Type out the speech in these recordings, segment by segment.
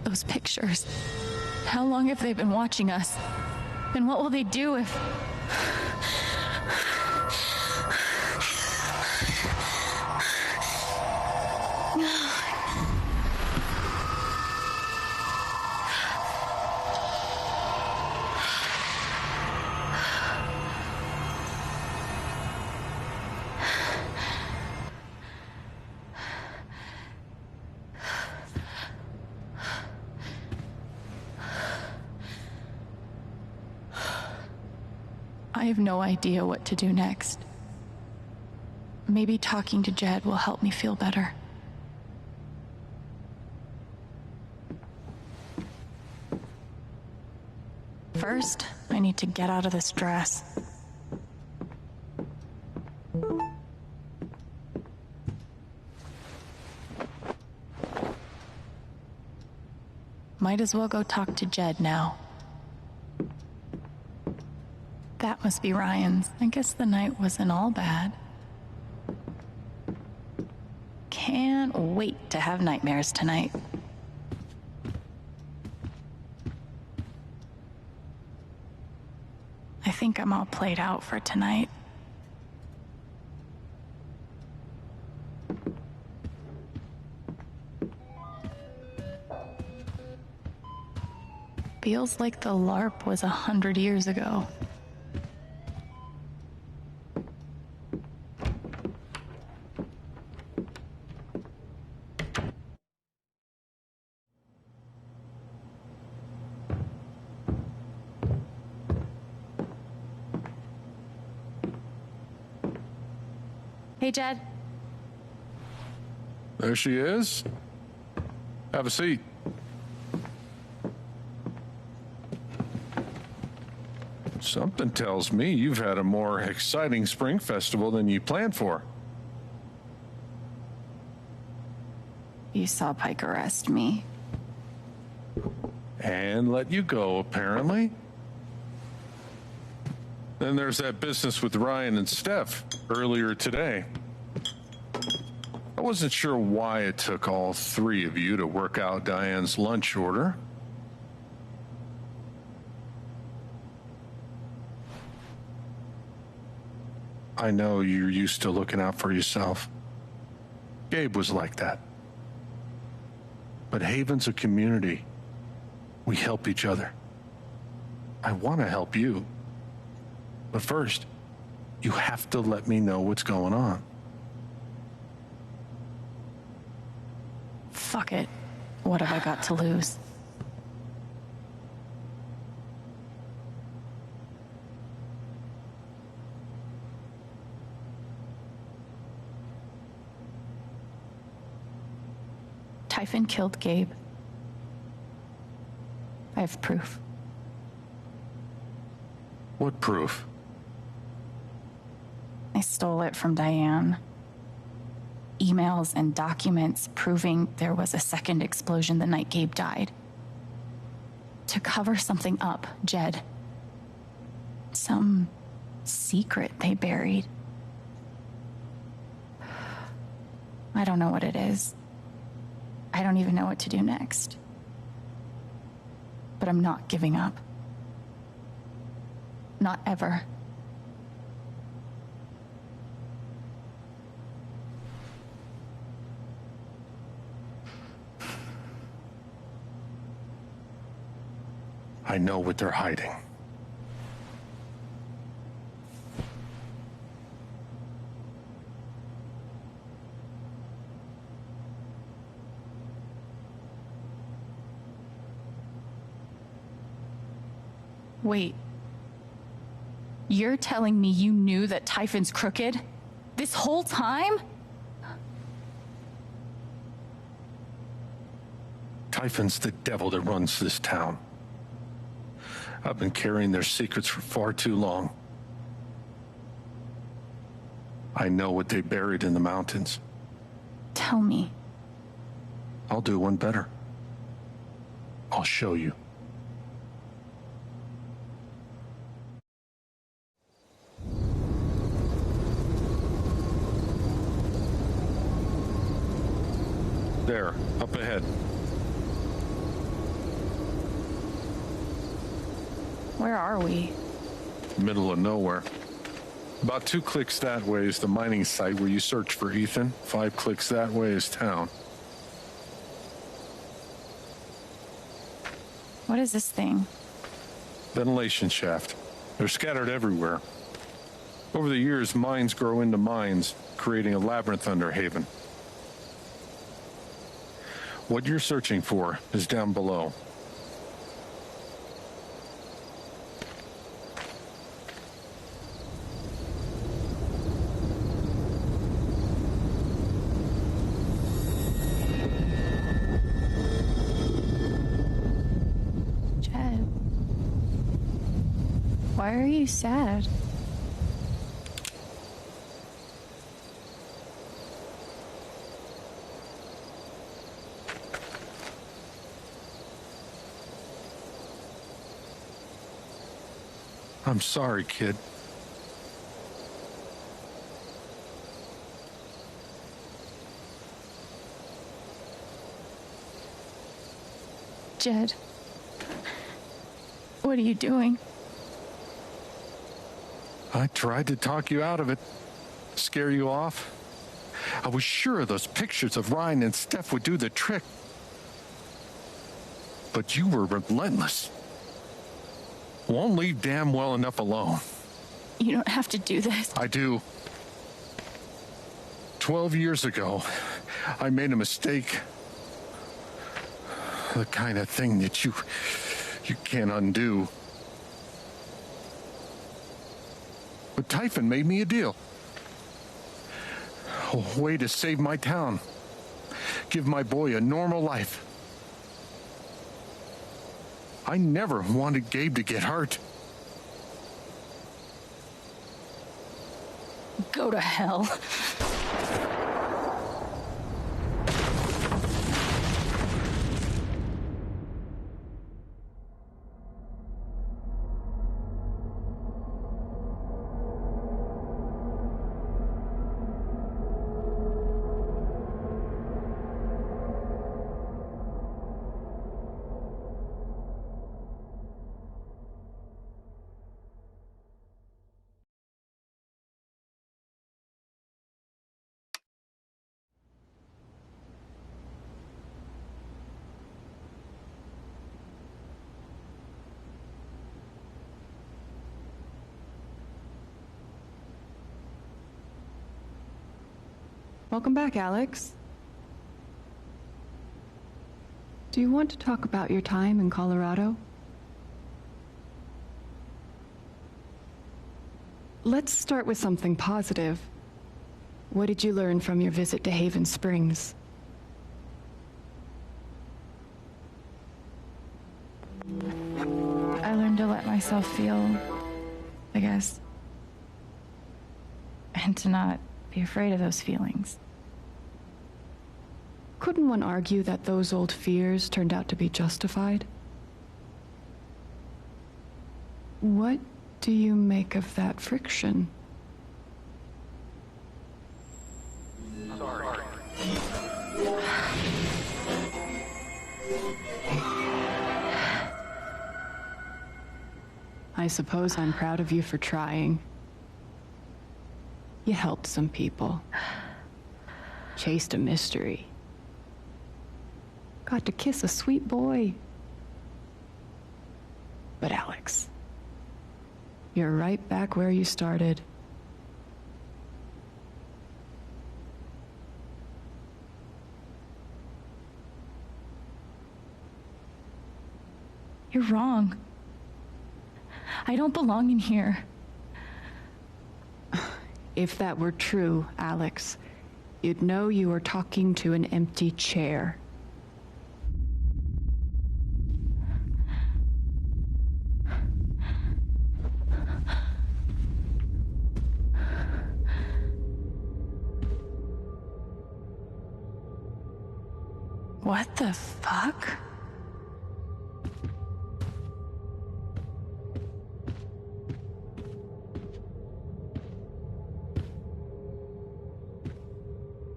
those pictures? How long have they been watching us? And what will they do if... I have no idea what to do next. Maybe talking to Jed will help me feel better. First, I need to get out of this dress. Might as well go talk to Jed now. That must be Ryan's. I guess the night wasn't all bad. Can't wait to have nightmares tonight. I think I'm all played out for tonight. Feels like the LARP was 100 years ago. Hey, Jed. There she is. Have a seat. Something tells me you've had a more exciting spring festival than you planned for. You saw Pike arrest me. And let you go, apparently. Then there's that business with Ryan and Steph earlier today. I wasn't sure why it took all three of you to work out Diane's lunch order. I know you're used to looking out for yourself. Gabe was like that. But Haven's a community. We help each other. I want to help you. But first, you have to let me know what's going on. Fuck it. What have I got to lose? Typhon killed Gabe. I have proof. What proof? I stole it from Diane. Emails and documents proving there was a second explosion the night Gabe died. To cover something up, Jed. Some secret they buried. I don't know what it is. I don't even know what to do next. But I'm not giving up. Not ever. I know what they're hiding. Wait. You're telling me you knew that Typhon's crooked? This whole time? Typhon's the devil that runs this town. I've been carrying their secrets for far too long. I know what they buried in the mountains. Tell me. I'll do one better. I'll show you. There, up ahead. Where are we? Middle of nowhere. About 2 clicks that way is the mining site where you search for Ethan. 5 clicks that way is town. What is this thing? Ventilation shaft. They're scattered everywhere. Over the years, mines grow into mines, creating a labyrinth under Haven. What you're searching for is down below. Jed, why are you sad? I'm sorry, kid. Jed, what are you doing? I tried to talk you out of it, scare you off. I was sure those pictures of Ryan and Steph would do the trick. But you were relentless. Won't leave damn well enough alone. You don't have to do this. I do. 12 years ago, I made a mistake. The kind of thing that you can't undo. But Typhon made me a deal. A way to save my town. Give my boy a normal life. I never wanted Gabe to get hurt. Go to hell. Welcome back, Alex. Do you want to talk about your time in Colorado? Let's start with something positive. What did you learn from your visit to Haven Springs? I learned to let myself feel, I guess, and to not be afraid of those feelings. Couldn't one argue that those old fears turned out to be justified? What do you make of that friction? Sorry. I suppose I'm proud of you for trying. You helped some people. Chased a mystery. Got to kiss a sweet boy. But Alex, you're right back where you started. You're wrong. I don't belong in here. If that were true, Alex, you'd know you were talking to an empty chair. What the fuck?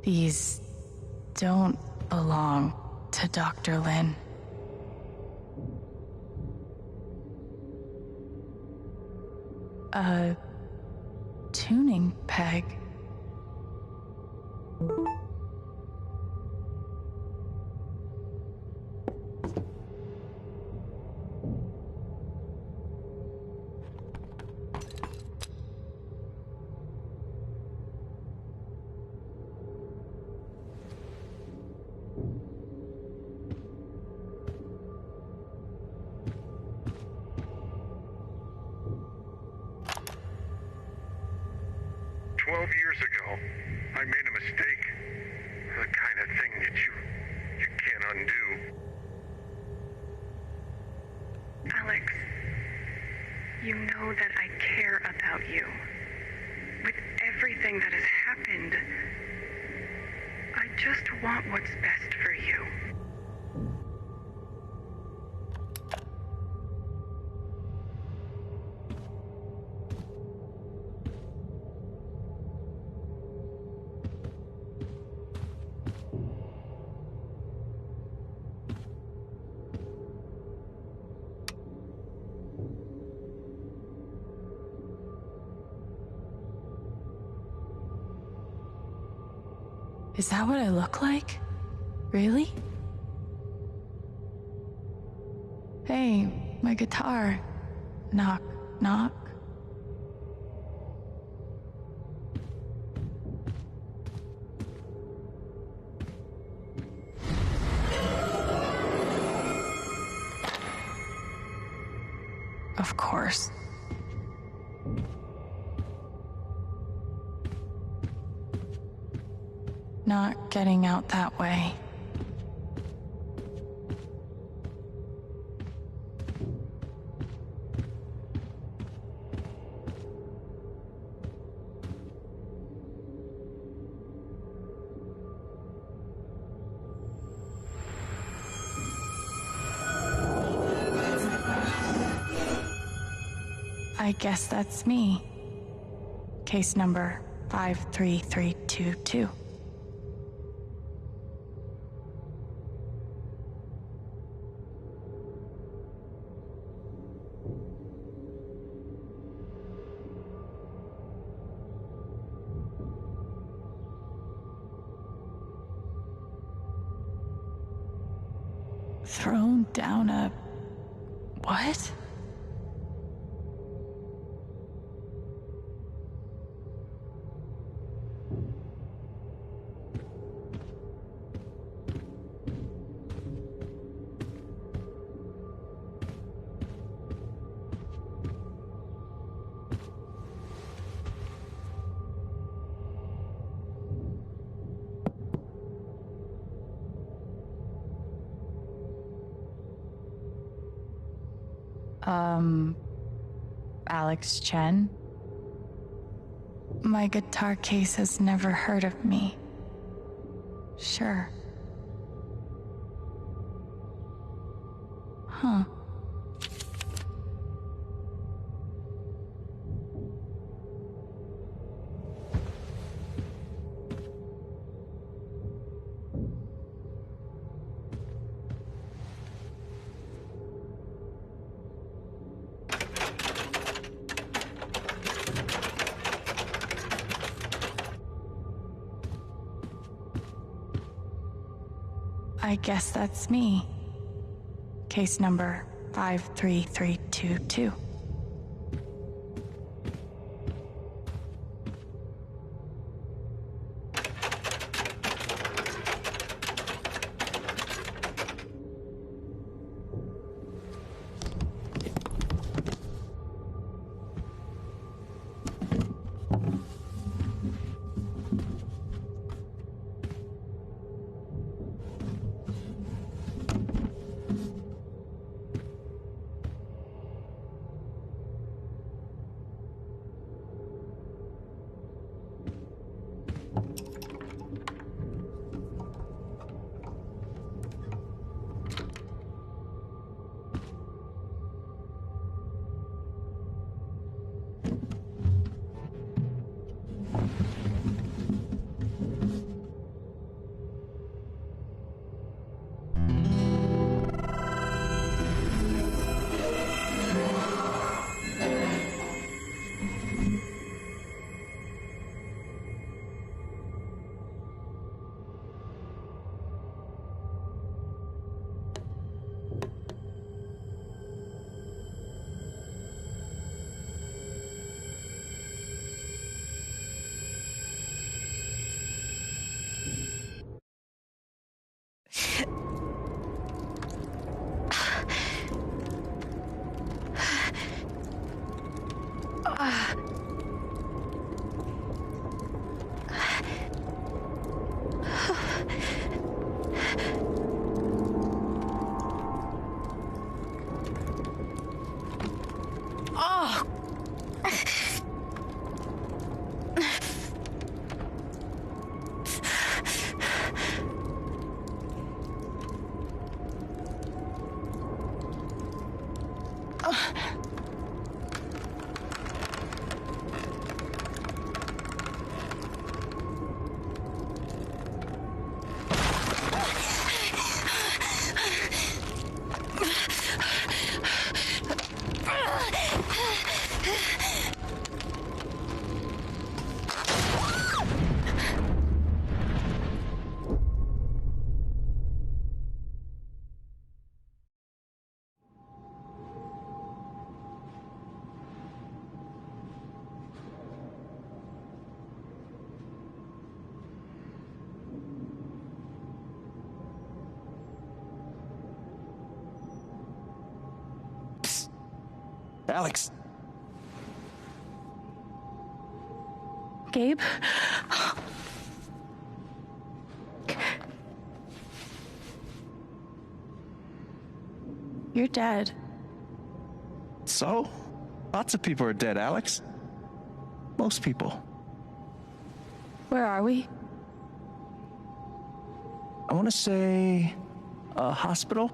These don't belong to Dr. Lin. A tuning peg. Years ago, I made a mistake. The kind of thing that you can't undo. Alex, you know that I care about you. With everything that has happened, I just want what's best for you. Is that what I look like? Really? Hey, my guitar. Knock, knock. Of course. Not getting out that way. I guess that's me. Case number 53322. Thrown down a... what? Alex Chen? My guitar case has never heard of me. Sure. Huh. I guess that's me. Case number 53322. Alex! Gabe? You're dead. So? Lots of people are dead, Alex. Most people. Where are we? I want to say a hospital.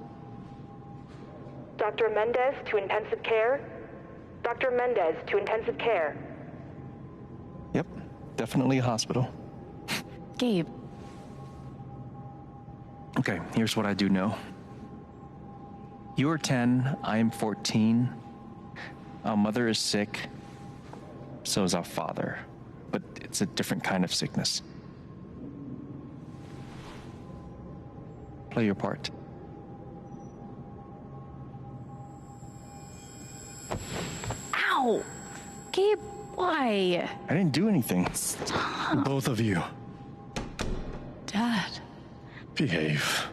Dr. Mendez to intensive care. Dr. Mendez to intensive care. Yep, definitely a hospital. Gabe. Okay, here's what I do know. You are 10, I am 14. Our mother is sick. So is our father. But it's a different kind of sickness. Play your part. Ow! Gabe, why? I didn't do anything. Stop. Both of you, Dad. behave.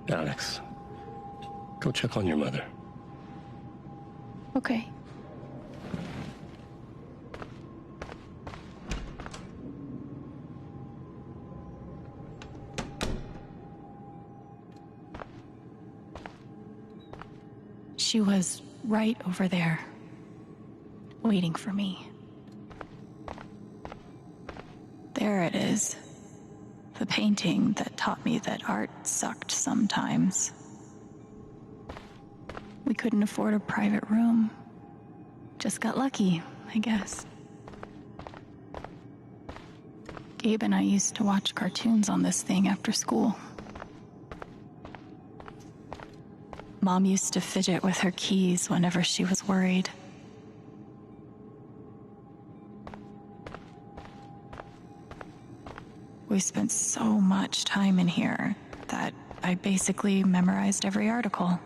Alex, go check on your mother. Okay. She was right over there, waiting for me. There it is. The painting that taught me that art sucked sometimes. We couldn't afford a private room. Just got lucky, I guess. Gabe and I used to watch cartoons on this thing after school. Mom used to fidget with her keys whenever she was worried. We spent so much time in here that I basically memorized every article.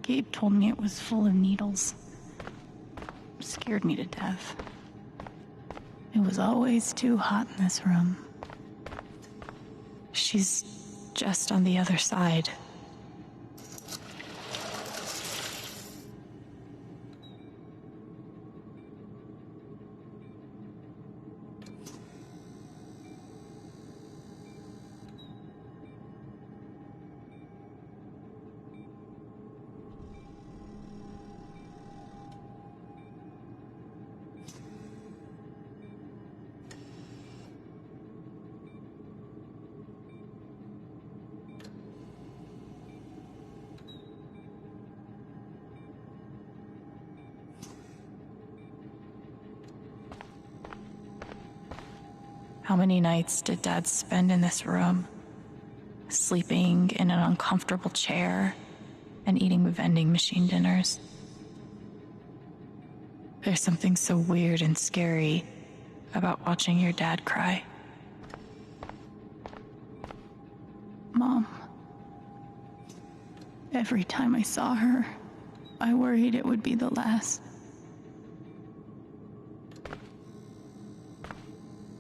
Gabe told me it was full of needles. It scared me to death. It was always too hot in this room. She's just on the other side. How many nights did Dad spend in this room, sleeping in an uncomfortable chair and eating vending machine dinners? There's something so weird and scary about watching your dad cry. Mom. Every time I saw her, I worried it would be the last.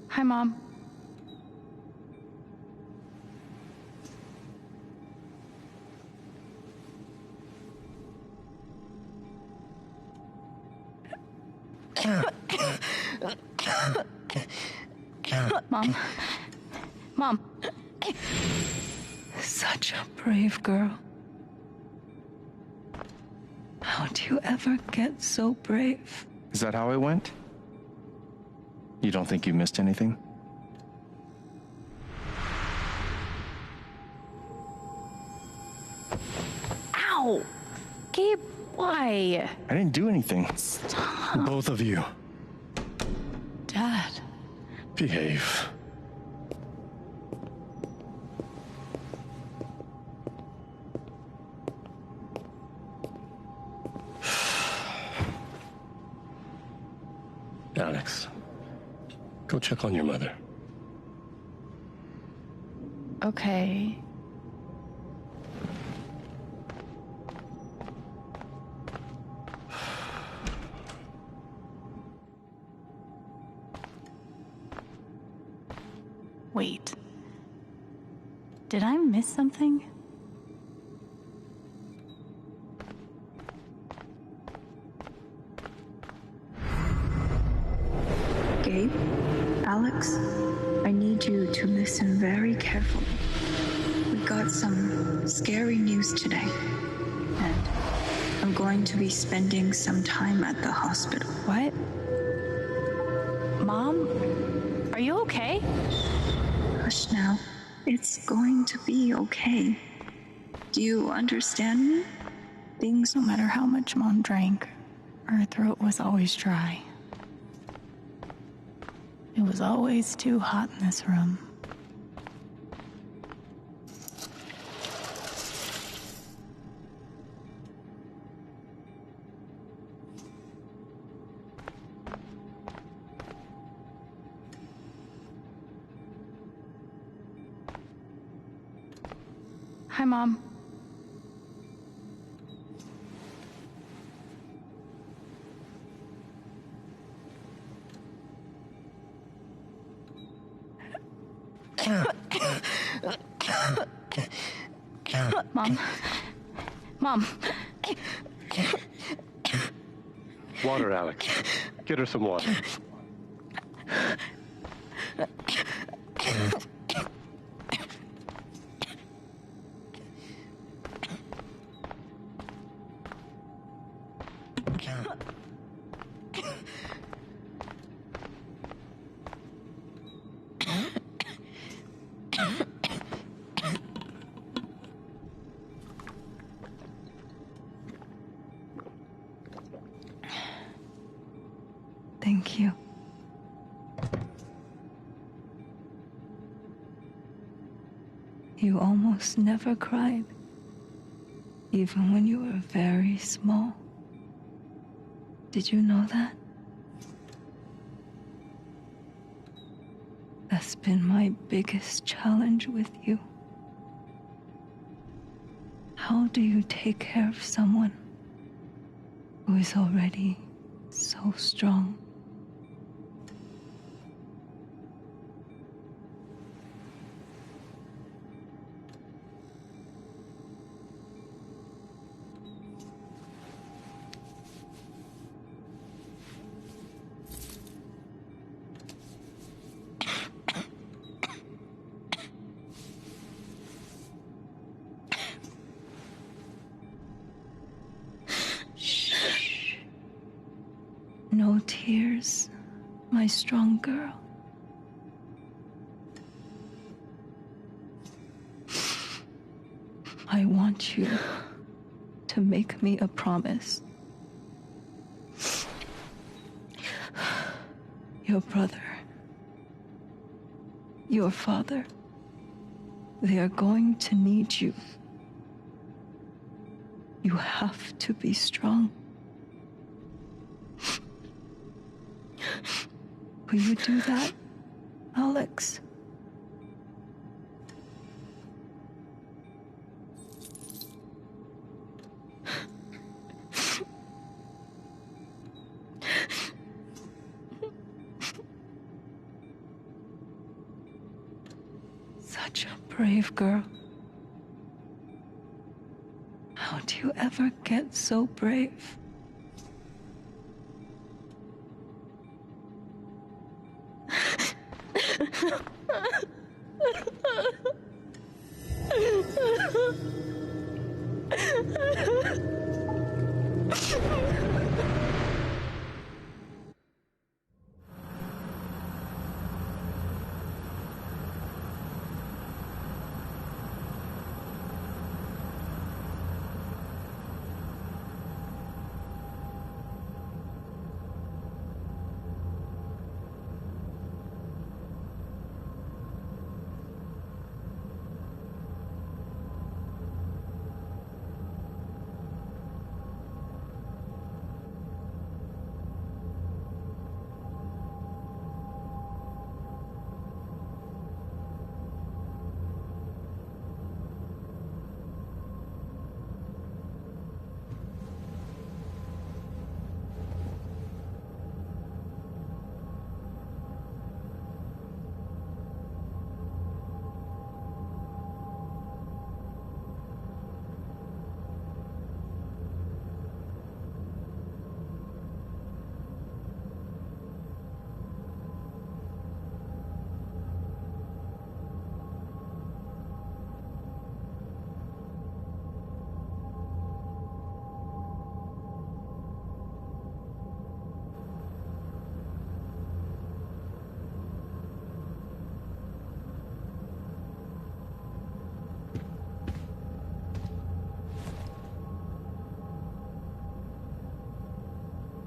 Hi, Mom. Mom. Mom. Such a brave girl. How'd you ever get so brave? Is that how it went? You don't think you missed anything? Ow! Gabe, why? I didn't do anything. Stop. Both of you, Dad. behave. Alex, go check on your mother. Okay. Wait. Did I miss something? Gabe, Alex, I need you to listen very carefully. We got some scary news today, and I'm going to be spending some time at the hospital. What? Mom? Are you okay? Hush now. It's going to be okay. Do you understand me? Things No matter how much Mom drank, her throat was always dry. It was always too hot in this room. Hi, Mom. Mom. Mom. Water, Alex. Get her some water. Thank you. You almost never cried, even when you were very small. Did you know that? That's been my biggest challenge with you. How do you take care of someone who is already so strong? No tears, my strong girl. I want you to make me a promise. Your brother, your father, they are going to need you. You have to be strong. Will you do that, Alex? Such a brave girl. How do you ever get so brave?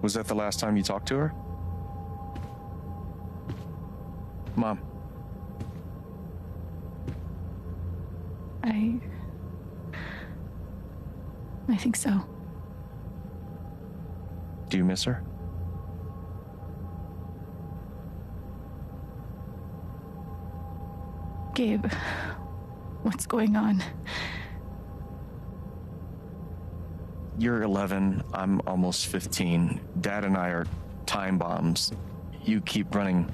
Was that the last time you talked to her? Mom. I think so. Do you miss her? Gabe, what's going on? You're 11, I'm almost 15. Dad and I are time bombs. You keep running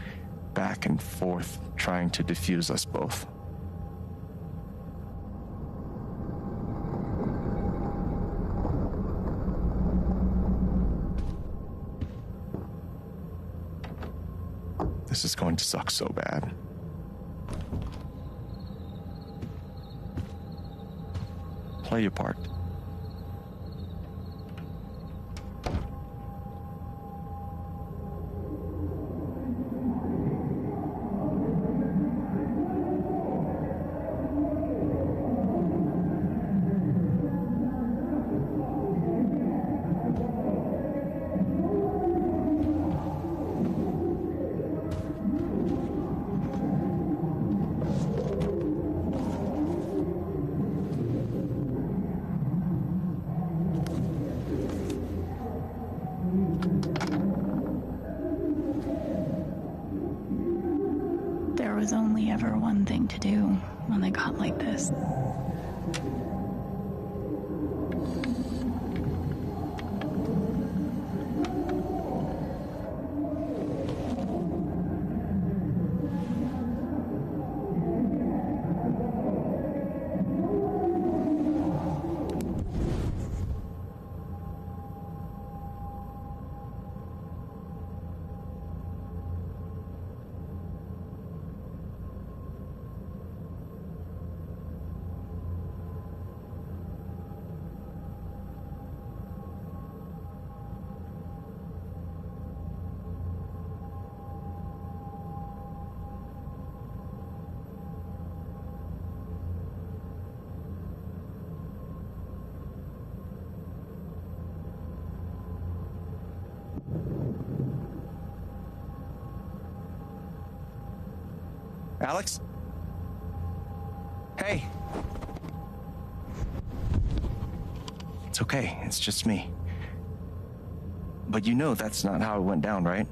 back and forth, trying to defuse us both. This is going to suck so bad. Play your part. There was only ever one thing to do when they got like this. Alex? Hey. It's okay, it's just me. But you know that's not how it went down, right?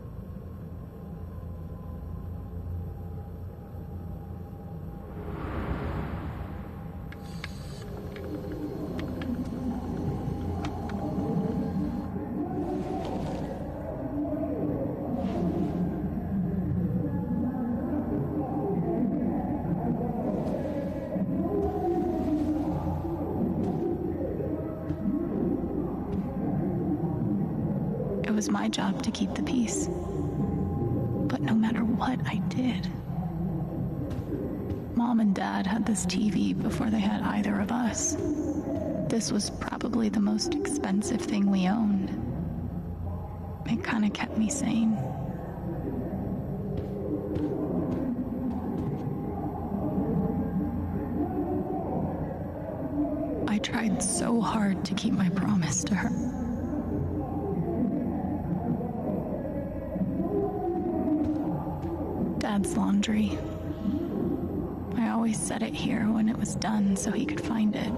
It was my job to keep the peace. But no matter what I did, Mom and Dad had this TV before they had either of us. This was probably the most expensive thing we owned. It kind of kept me sane. I tried so hard to keep my promise to her. Dad's laundry. I always set it here when it was done so he could find it.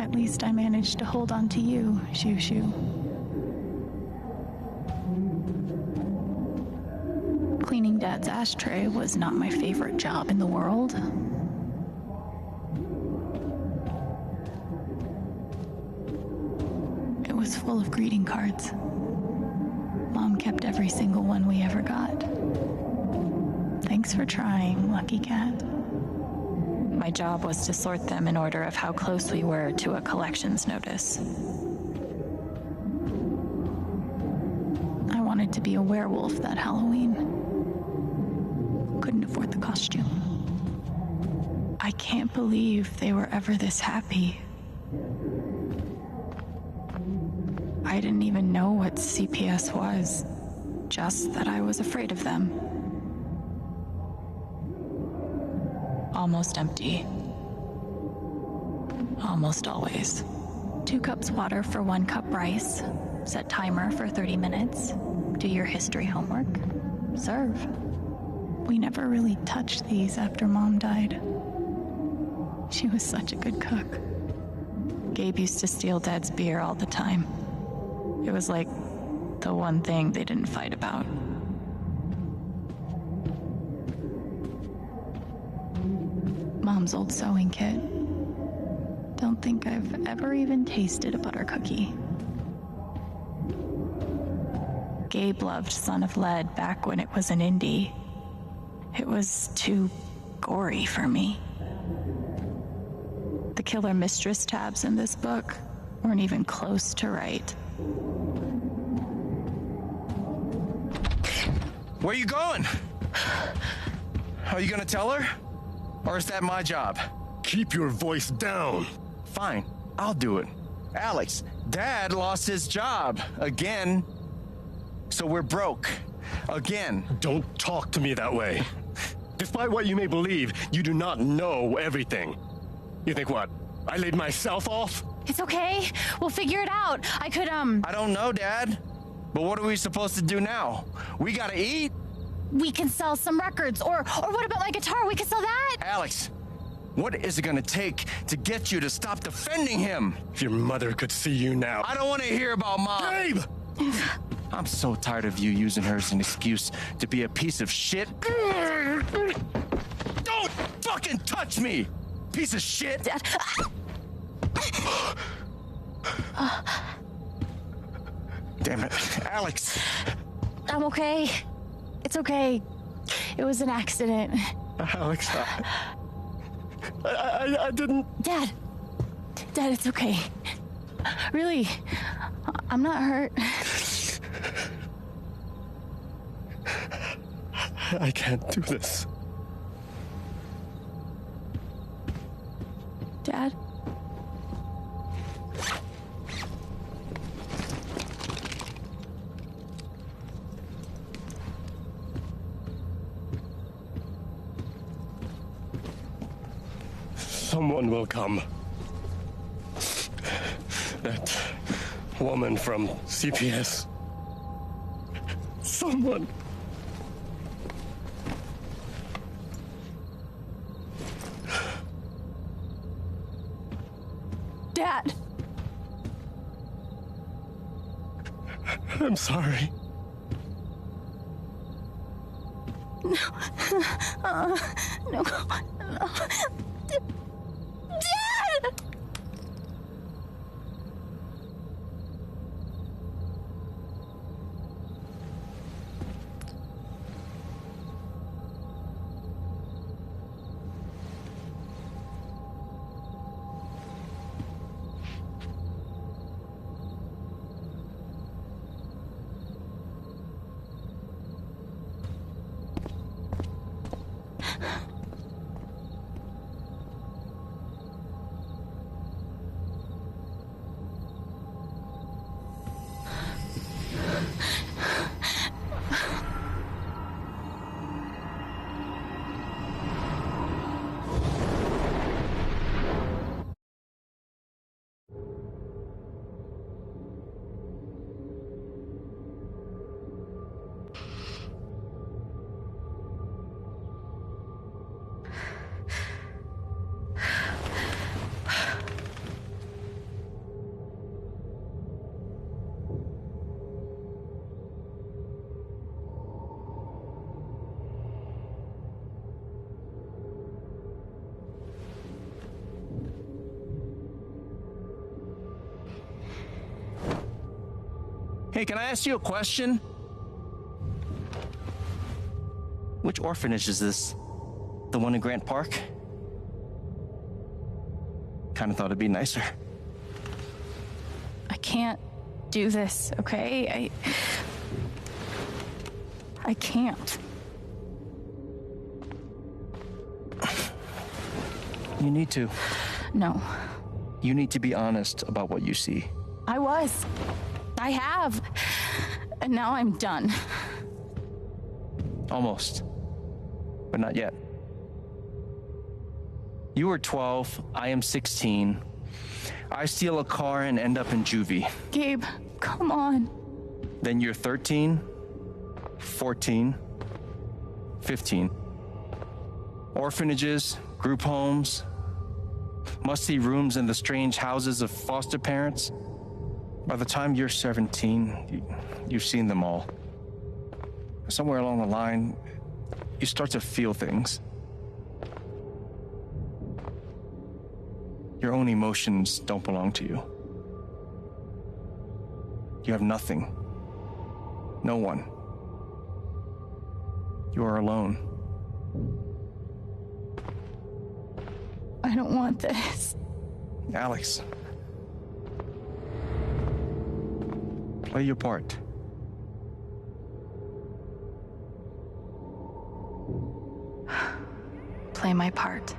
At least I managed to hold on to you, Shoo Shoo. Cleaning Dad's ashtray was not my favorite job in the world. It was full of greeting cards. Mom kept every single one we ever got. Thanks for trying, Lucky Cat. My job was to sort them in order of how close we were to a collections notice. I wanted to be a werewolf that Halloween. Couldn't afford the costume. I can't believe they were ever this happy. I didn't even know what CPS was, just that I was afraid of them. Almost empty. Almost always. 2 cups water for 1 cup rice. set timer for 30 minutes, do your history homework, serve. We never really touched these after Mom died. She was such a good cook. Gabe used to steal Dad's beer all the time. It was like the one thing they didn't fight about. Mom's old sewing kit. Don't think I've ever even tasted a butter cookie. Gabe loved Son of Lead back when it was an indie. It was too gory for me. The Killer Mistress tabs in this book weren't even close to right. Where are you going? Are you gonna tell her? Or is that my job? Keep your voice down. Fine, I'll do it. Alex, Dad lost his job again. So we're broke. Again. Don't talk to me that way. Despite what you may believe, you do not know everything. You think what? I laid myself off? It's okay. We'll figure it out. I could, I don't know, Dad. But what are we supposed to do now? We gotta eat. We can sell some records. Or what about my guitar? We could sell that. Alex, what is it gonna take to get you to stop defending him? If your mother could see you now. I don't want to hear about Mom. Gabe! I'm so tired of you using her as an excuse to be a piece of shit. Don't fucking touch me, piece of shit. Dad. Damn it, Alex. I'm okay. It's okay. It was an accident. Alex, I didn't... Dad, it's okay. Really, I'm not hurt. I can't do this. Dad? Someone will come. That woman from CPS. Someone. Dad. I'm sorry. No. No. Dad! Hey, can I ask you a question? Which orphanage is this? The one in Grant Park? Kind of thought it'd be nicer. I can't do this, okay? I can't. You need to. No. You need to be honest about what you see. I was. I have. And now I'm done. Almost. But not yet. You were 12, I am 16. I steal a car and end up in juvie. Gabe, Come on. Then you're 13, 14, 15. Orphanages, group homes, musty rooms in the strange houses of foster parents. By the time you're 17, you've seen them all. Somewhere along the line, you start to feel things. Your own emotions don't belong to you. You have nothing. No one. You are alone. I don't want this. Alex. Play your part. Play my part.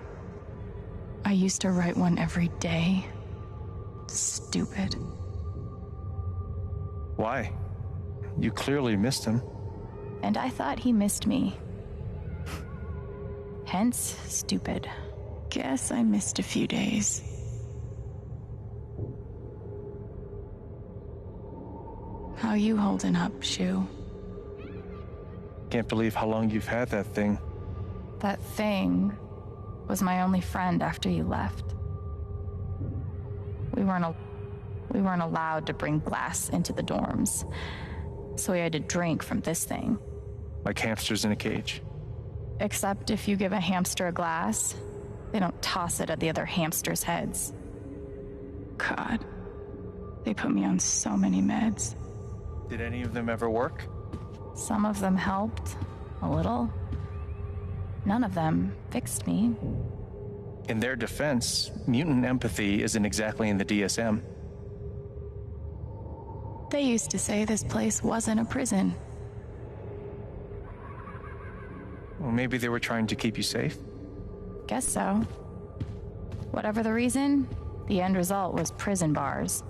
I used to write one every day. Stupid. Why? You clearly missed him. And I thought he missed me. Hence, stupid. Guess I missed a few days. How you holding up, Shu? Can't believe how long you've had that thing. That thing was my only friend after you left. We weren't allowed to bring glass into the dorms, so we had to drink from this thing. Like hamsters in a cage. Except if you give a hamster a glass, they don't toss it at the other hamsters' heads. God, they put me on so many meds. Did any of them ever work? Some of them helped, a little. None of them fixed me. In their defense, mutant empathy isn't exactly in the DSM. They used to say this place wasn't a prison. Well, maybe they were trying to keep you safe. Guess so. Whatever the reason, the end result was prison bars.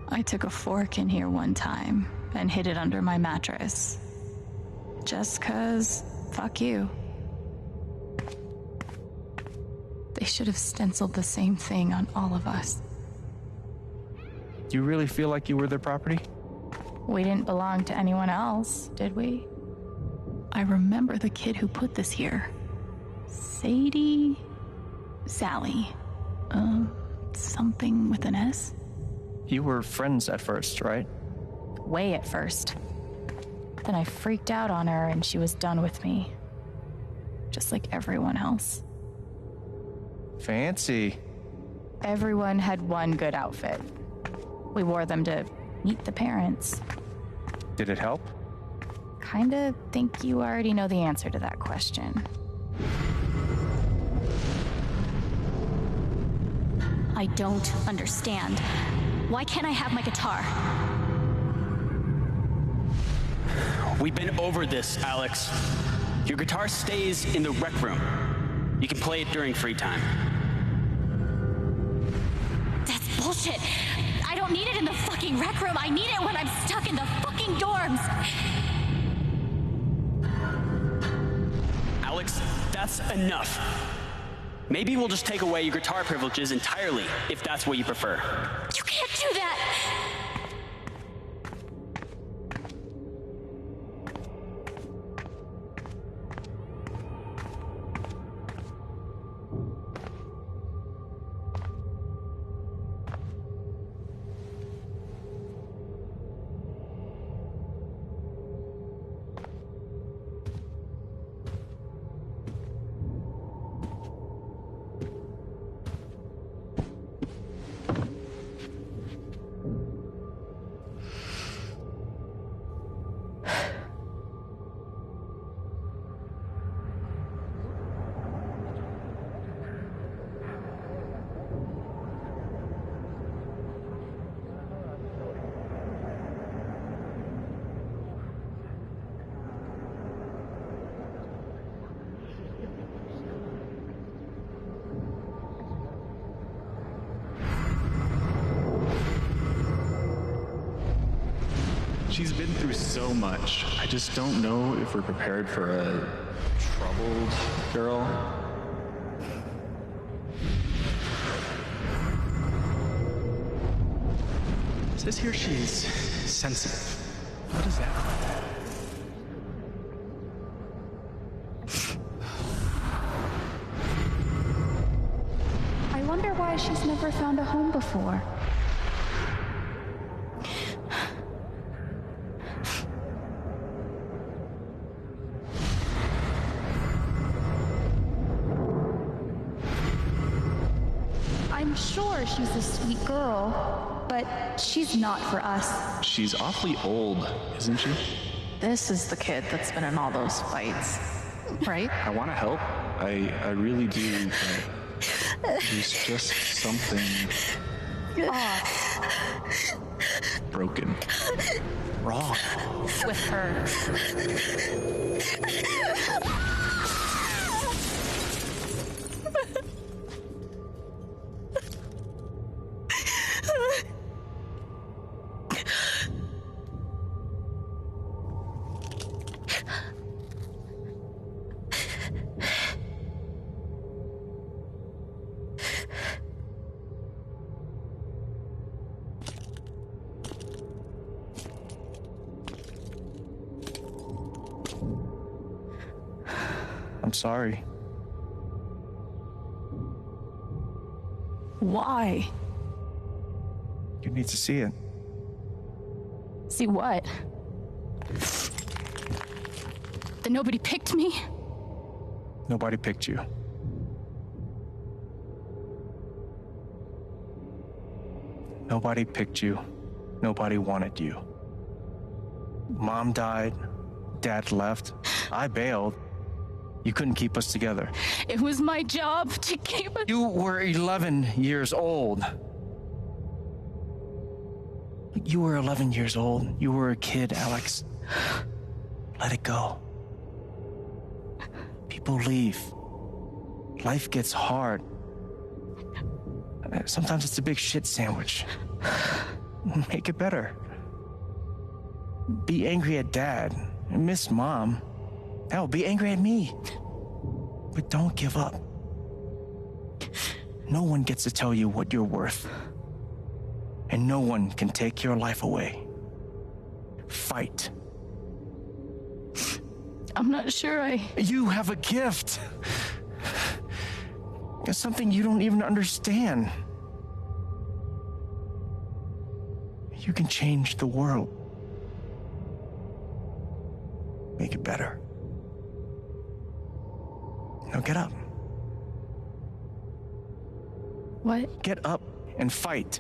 I took a fork in here one time and hid it under my mattress. Just 'cause, fuck you. They should have stenciled the same thing on all of us. Do you really feel like you were their property? We didn't belong to anyone else, did we? I remember the kid who put this here. Sally? Something with an S? You were friends at first, right? Way at first. Then I freaked out on her and she was done with me. Just like everyone else. Fancy. Everyone had one good outfit. We wore them to meet the parents. Did it help? Kinda think you already know the answer to that question. I don't understand. Why can't I have my guitar? We've been over this, Alex. Your guitar stays in the rec room. You can play it during free time. That's bullshit. I don't need it in the fucking rec room. I need it when I'm stuck in the fucking dorms. Alex, that's enough. Maybe we'll just take away your guitar privileges entirely, if that's what you prefer. You can't do that! She's been through so much. I just don't know if we're prepared for a troubled girl. It says here she's sensitive. What is that? I wonder why she's never found a home before. I'm sure she's a sweet girl, but she's not for us. She's awfully old, isn't she? This is the kid that's been in all those fights, right? I want to help. I really do, but there's just something broken. Wrong. With her. I'm sorry. Why? You need to see it. See what? That nobody picked me? Nobody picked you. Nobody picked you. Nobody wanted you. Mom died. Dad left. I bailed. You couldn't keep us together. It was my job to keep us. You were 11 years old. You were 11 years old. You were a kid, Alex. Let it go. People leave. Life gets hard. Sometimes it's a big shit sandwich. Make it better. Be angry at Dad. Miss Mom. Hell, be angry at me. But don't give up. No one gets to tell you what you're worth. And no one can take your life away. Fight. I'm not sure You have a gift. It's something you don't even understand. You can change the world. Make it better. Now get up. What? Get up and fight.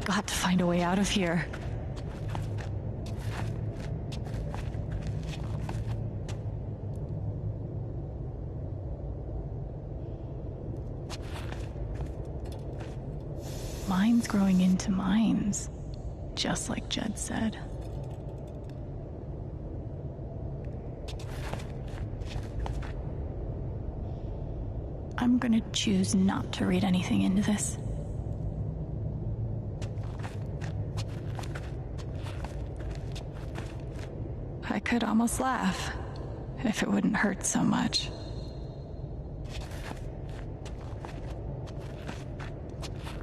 got to find a way out of here. Mines growing into mines, just like Jed said. I'm gonna choose not to read anything into this. I could almost laugh if it wouldn't hurt so much.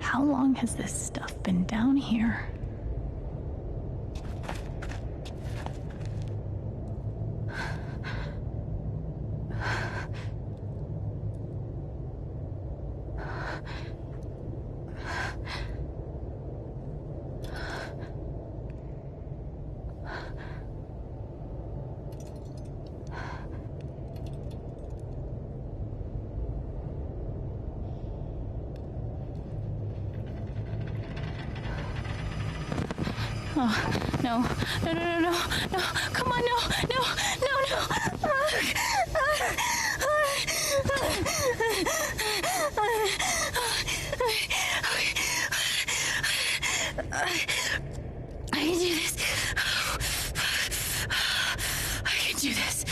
How long has this stuff been down here? Oh, no, no, no, no, no, no, come on, no, no, no, no. I can do this. I can do this.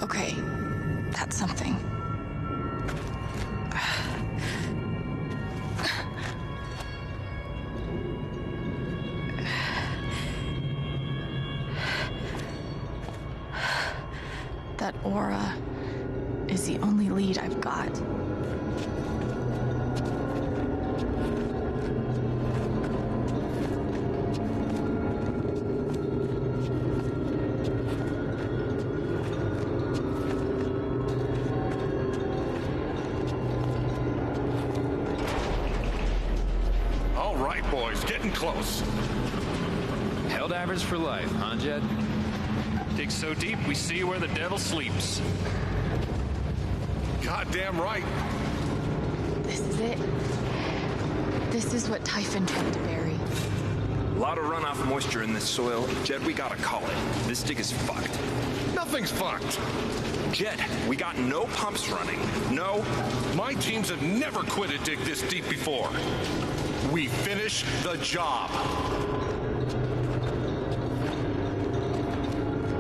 Okay, that's something. That aura is the only lead I've got. Boys, getting close. Helldivers for life, huh, Jed? Dig so deep, we see where the devil sleeps. Goddamn right. This is it. This is what Typhon tried to bury. A lot of runoff moisture in this soil. Jed, we gotta call it. This dig is fucked. Nothing's fucked. Jed, we got no pumps running. No. My teams have never quit a dig this deep before. We finish the job.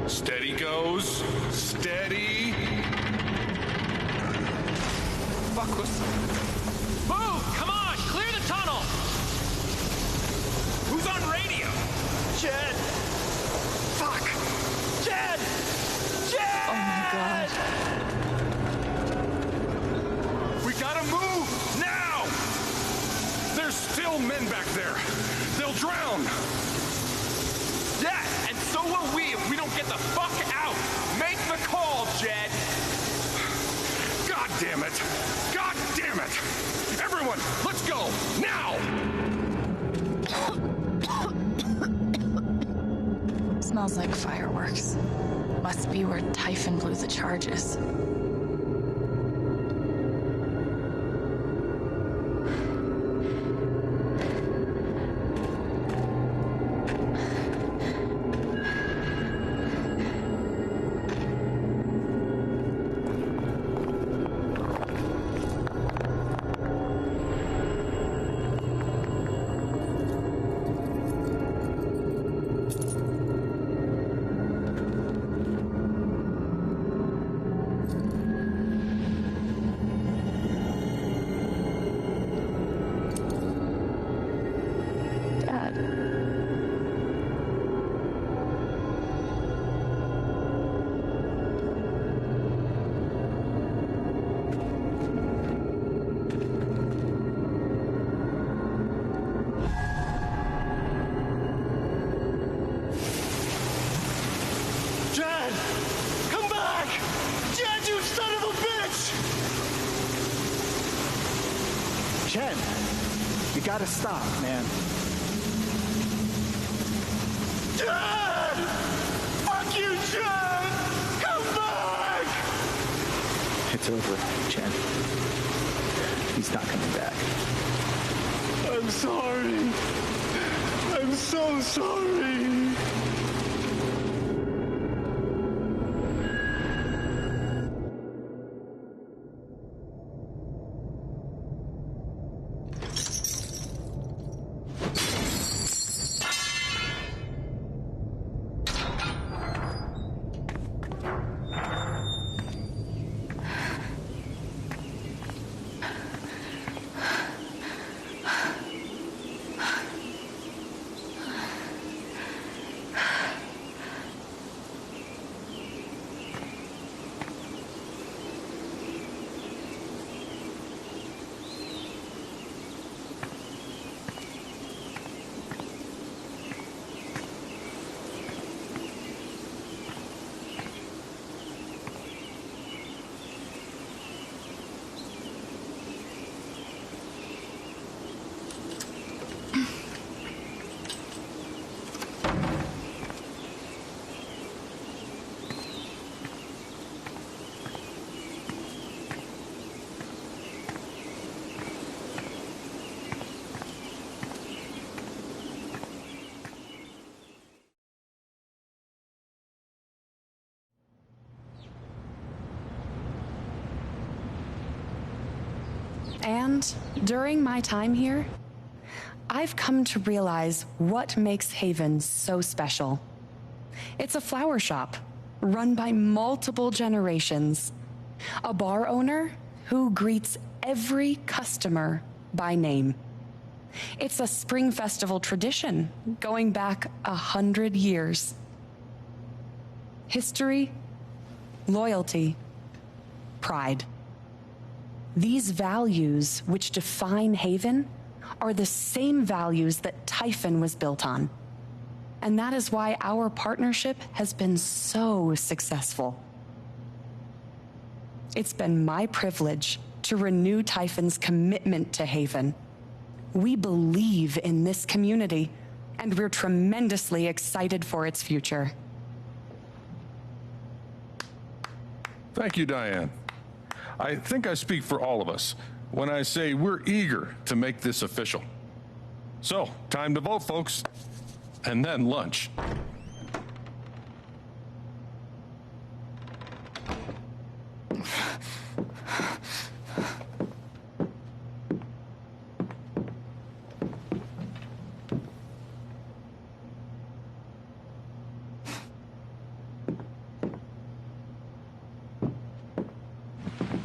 Steady goes. Steady. Fuck us. Move! Come on! Clear the tunnel! Who's on radio? Jed! Fuck! Jed! Jed! Oh my god. We gotta move! Now! There's still men back there. They'll drown. Yeah, and so will we if we don't get the fuck out. Make the call, Jed. God damn it. God damn it. Everyone, let's go. Now! Smells like fireworks. Must be where Typhon blew the charges. gotta stop, man. Dad! Fuck you, Chad! Come back! It's over, Chad. He's not coming back. I'm sorry. I'm so sorry. And during my time here, I've come to realize what makes Haven so special. It's a flower shop run by multiple generations, a bar owner who greets every customer by name. It's a spring festival tradition going back 100 years. History, loyalty, pride. These values which define Haven are the same values that Typhon was built on. And that is why our partnership has been so successful. It's been my privilege to renew Typhon's commitment to Haven. We believe in this community, and we're tremendously excited for its future. Thank you, Diane. I think I speak for all of us when I say we're eager to make this official. So, time to vote, folks, and then lunch.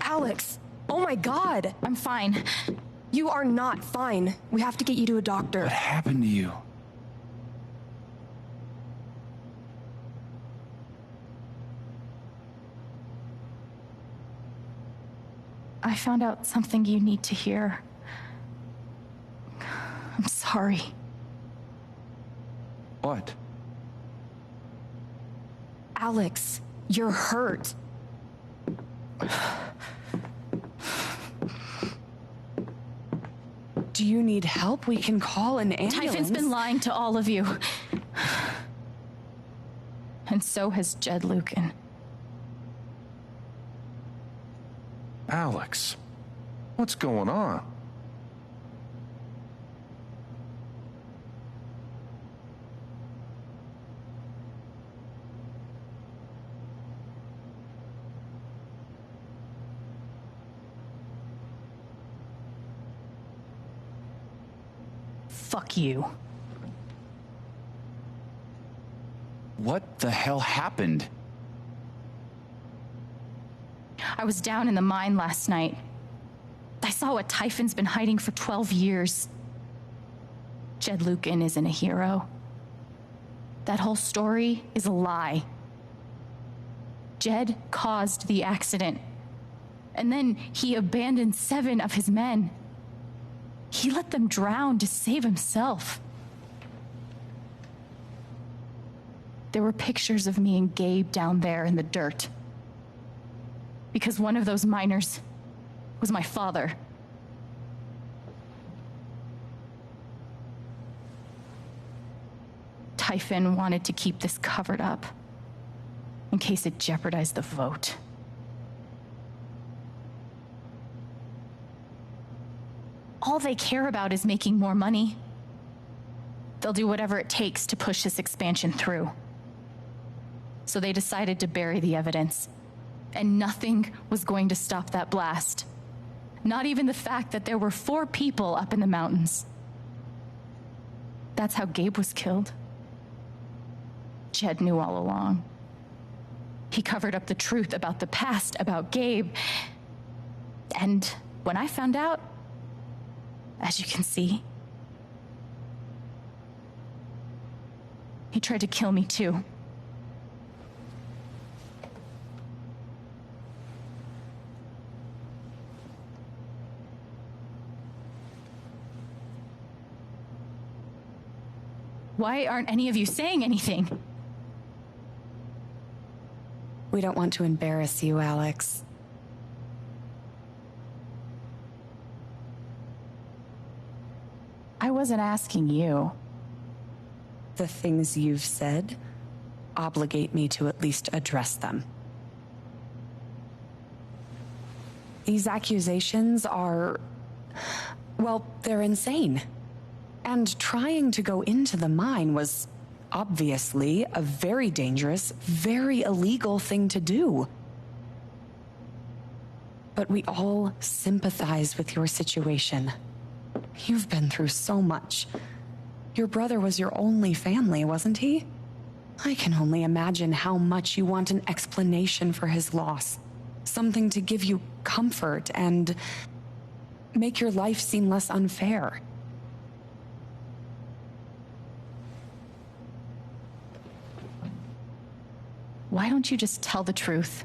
Alex, oh my God. I'm fine. You are not fine. We have to get you to a doctor. What happened to you? I found out something you need to hear. I'm sorry. What? Alex, you're hurt. Do you need help? We can call an ambulance. Typhon's been lying to all of you. And so has Jed Lucan. Alex, what's going on? Fuck you. What the hell happened? I was down in the mine last night. I saw what Typhon's been hiding for 12 years. Jed Lucan isn't a hero. That whole story is a lie. Jed caused the accident. And then he abandoned 7 of his men. He let them drown to save himself. There were pictures of me and Gabe down there in the dirt. Because one of those miners was my father. Typhon wanted to keep this covered up in case it jeopardized the vote. All they care about is making more money. They'll do whatever it takes to push this expansion through. So they decided to bury the evidence. And nothing was going to stop that blast. Not even the fact that there were 4 people up in the mountains. That's how Gabe was killed. Jed knew all along. He covered up the truth about the past, about Gabe. And when I found out, as you can see, he tried to kill me too. Why aren't any of you saying anything? We don't want to embarrass you, Alex. I wasn't asking you. The things you've said obligate me to at least address them. These accusations are, well, they're insane. And trying to go into the mine was obviously a very dangerous, very illegal thing to do. But we all sympathize with your situation. You've been through so much. Your brother was your only family, wasn't he? I can only imagine how much you want an explanation for his loss. Something to give you comfort and make your life seem less unfair. Why don't you just tell the truth?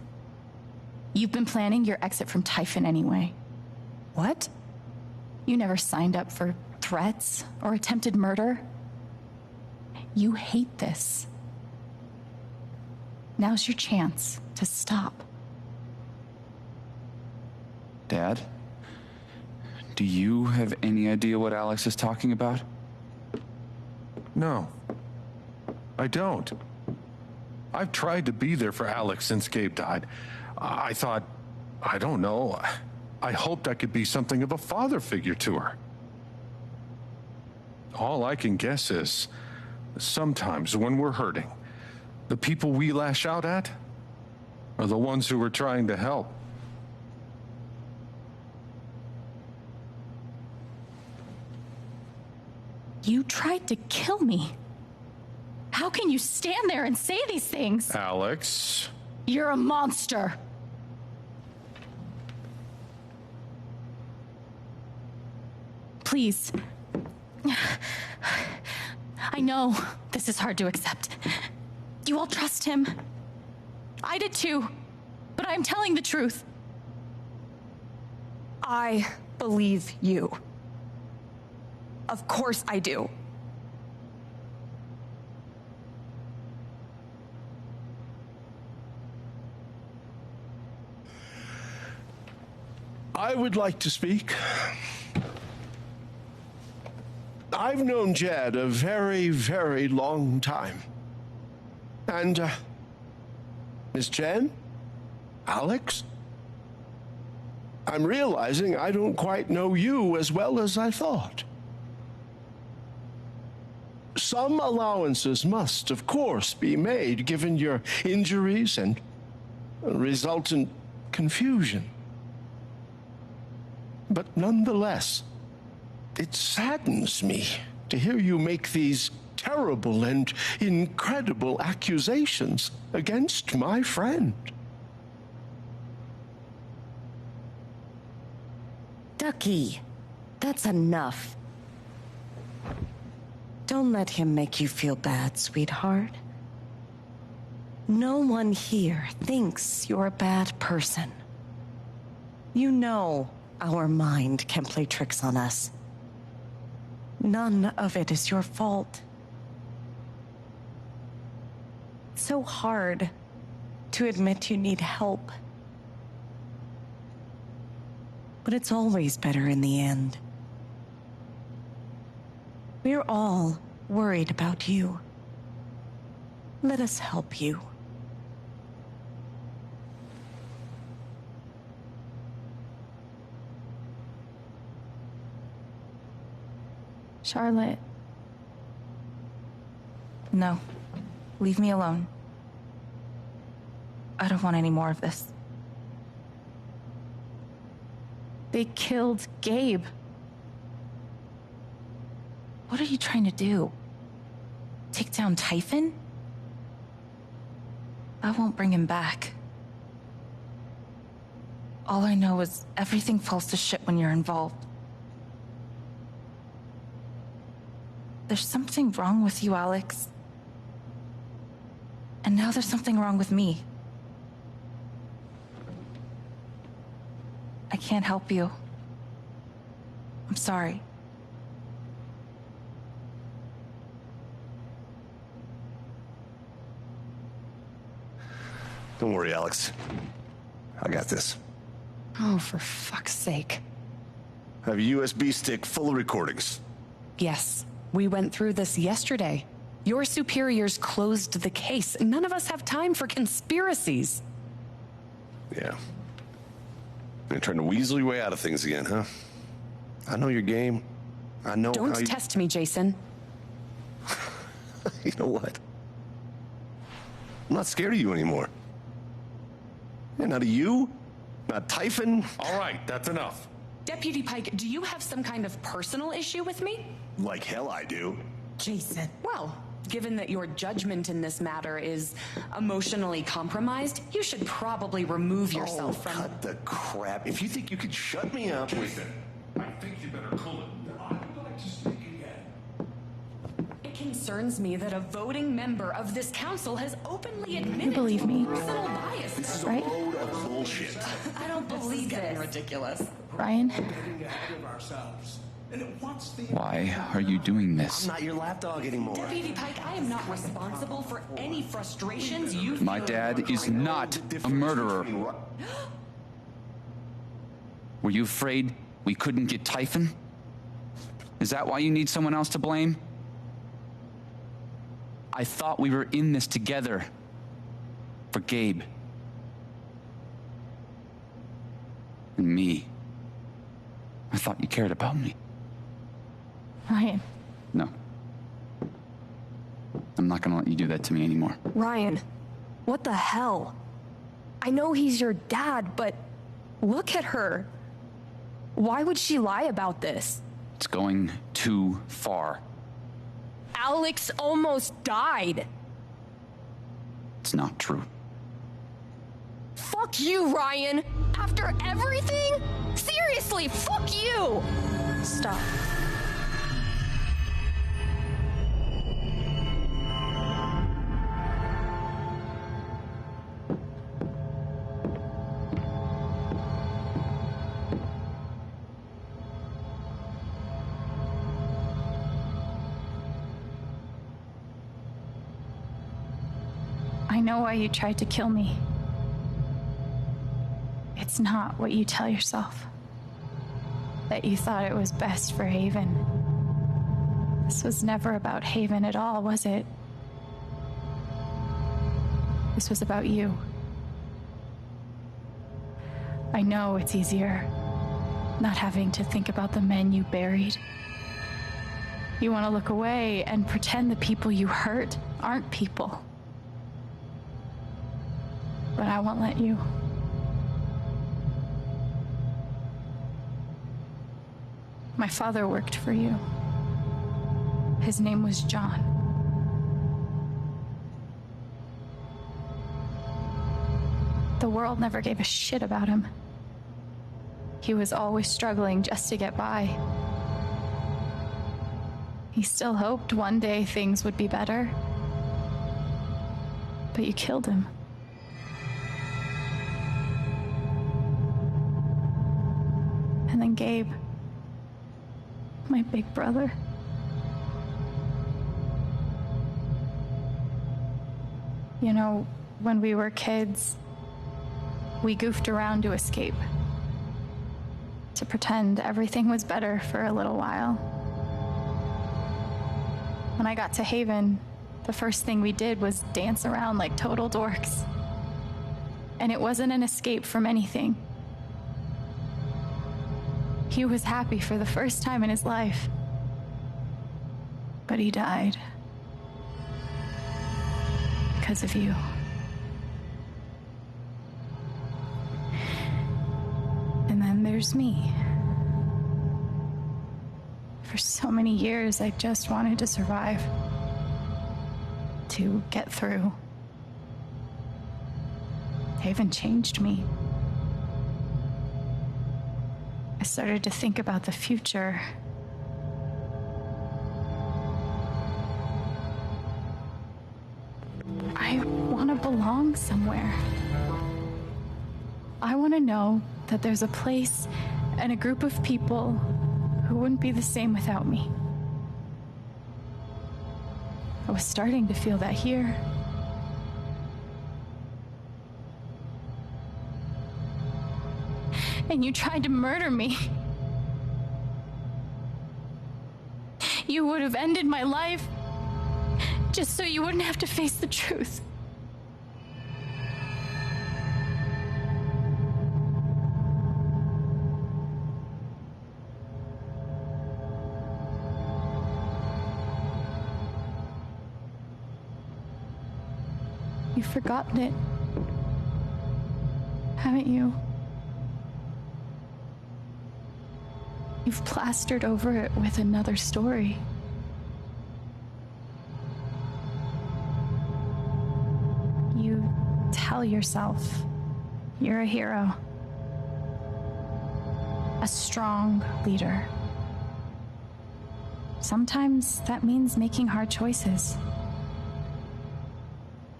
You've been planning your exit from Typhon anyway. What? You never signed up for threats or attempted murder. You hate this. Now's your chance to stop. Dad? Do you have any idea what Alex is talking about? No, I don't. I've tried to be there for Alex since Gabe died. I thought, I don't know, I hoped I could be something of a father figure to her. All I can guess is, sometimes when we're hurting, the people we lash out at are the ones who are trying to help. You tried to kill me. How can you stand there and say these things? Alex. You're a monster. Please. I know this is hard to accept. You all trust him. I did too. But I'm telling the truth. I believe you. Of course I do. I would like to speak. I've known Jed a very, very long time. And, Miss Jen? Alex? I'm realizing I don't quite know you as well as I thought. Some allowances must, of course, be made given your injuries and resultant confusion. But nonetheless, it saddens me to hear you make these terrible and incredible accusations against my friend. Ducky, that's enough. Don't let him make you feel bad, sweetheart. No one here thinks you're a bad person. You know our mind can play tricks on us. None of it is your fault. It's so hard to admit you need help. But it's always better in the end. We're all worried about you. Let us help you. Charlotte. No. Leave me alone. I don't want any more of this. They killed Gabe. What are you trying to do? Take down Typhon? I won't bring him back. All I know is everything falls to shit when you're involved. There's something wrong with you, Alex. And now there's something wrong with me. I can't help you. I'm sorry. Don't worry, Alex. I got this. Oh, for fuck's sake. I have a USB stick full of recordings. Yes, we went through this yesterday. Your superiors closed the case. None of us have time for conspiracies. Yeah. You're trying to weasel your way out of things again, huh? I know your game. I know Don't how you... test me, Jason. You know what? I'm not scared of you anymore. Yeah, not of you, not Typhon. All right, that's enough. Deputy Pike, do you have some kind of personal issue with me? Like hell I do. Jason. Well, given that your judgment in this matter is emotionally compromised, you should probably remove yourself from... cut the crap. If you think you could shut me up... Jason, I think you better cool it. I'd like to speak again. It concerns me that a voting member of this council has openly admitted You believe me, personal bias. This is right? a load of bullshit. I don't believe this. Ridiculous. Ryan? Why are you doing this? I'm not your lapdog anymore. Deputy Pike, I am not responsible for any frustrations you My feel. dad is not a murderer. Were you afraid we couldn't get Typhon? Is that why you need someone else to blame? I thought we were in this together. For Gabe. And me. I thought you cared about me. Ryan. No. I'm not gonna let you do that to me anymore. Ryan, what the hell? I know he's your dad, but look at her. Why would she lie about this? It's going too far. Alex almost died. It's not true. Fuck you, Ryan. After everything? Seriously, fuck you. Stop. I know why you tried to kill me. It's not what you tell yourself. That you thought it was best for Haven. This was never about Haven at all, was it? This was about you. I know it's easier not having to think about the men you buried. You want to look away and pretend the people you hurt aren't people. But I won't let you. My father worked for you. His name was John. The world never gave a shit about him. He was always struggling just to get by. He still hoped one day things would be better. But you killed him. And then Gabe, my big brother. You know, when we were kids, we goofed around to escape. To pretend everything was better for a little while. When I got to Haven, The first thing we did was dance around like total dorks. And it wasn't an escape from anything. He was happy for the first time in his life. But he died. Because of you. And then there's me. For so many years, I just wanted to survive. To get through. Haven changed me. I started to think about the future. I want to belong somewhere. I want to know that there's a place and a group of people who wouldn't be the same without me. I was starting to feel that here. And you tried to murder me. You would have ended my life just so you wouldn't have to face the truth. You've forgotten it, haven't you? You've plastered over it with another story. You tell yourself you're a hero, a strong leader. Sometimes that means making hard choices.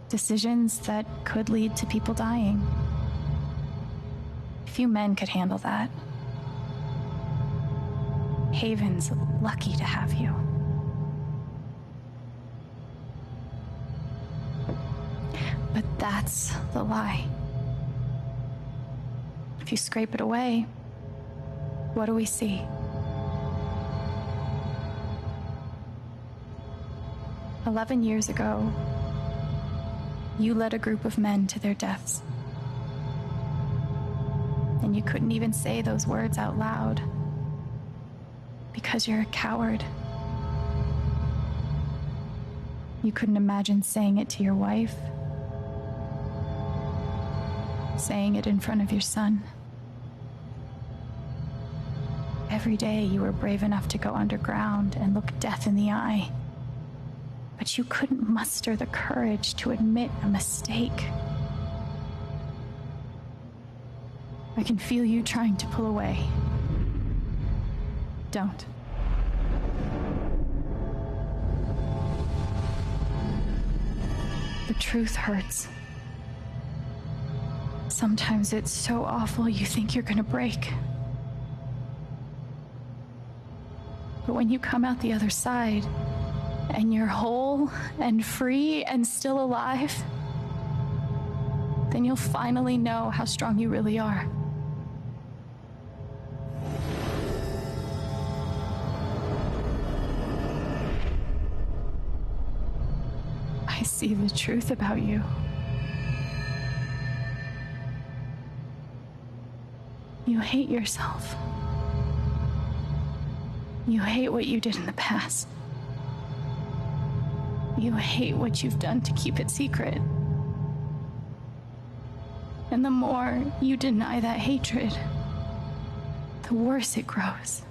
Decisions that could lead to people dying. Few men could handle that. Haven's lucky to have you. But that's the lie. If you scrape it away, what do we see? "11 years ago, you led a group of men to their deaths. And you couldn't even say those words out loud because you're a coward. You couldn't imagine saying it to your wife, saying it in front of your son. Every day you were brave enough to go underground and look death in the eye. But you couldn't muster the courage to admit a mistake. I can feel you trying to pull away. Don't. The truth hurts. Sometimes it's so awful you think you're gonna break. But when you come out the other side, and you're whole and free and still alive, then you'll finally know how strong you really are. I see the truth about you. You hate yourself. You hate what you did in the past. You hate what you've done to keep it secret. And the more you deny that hatred, the worse it grows.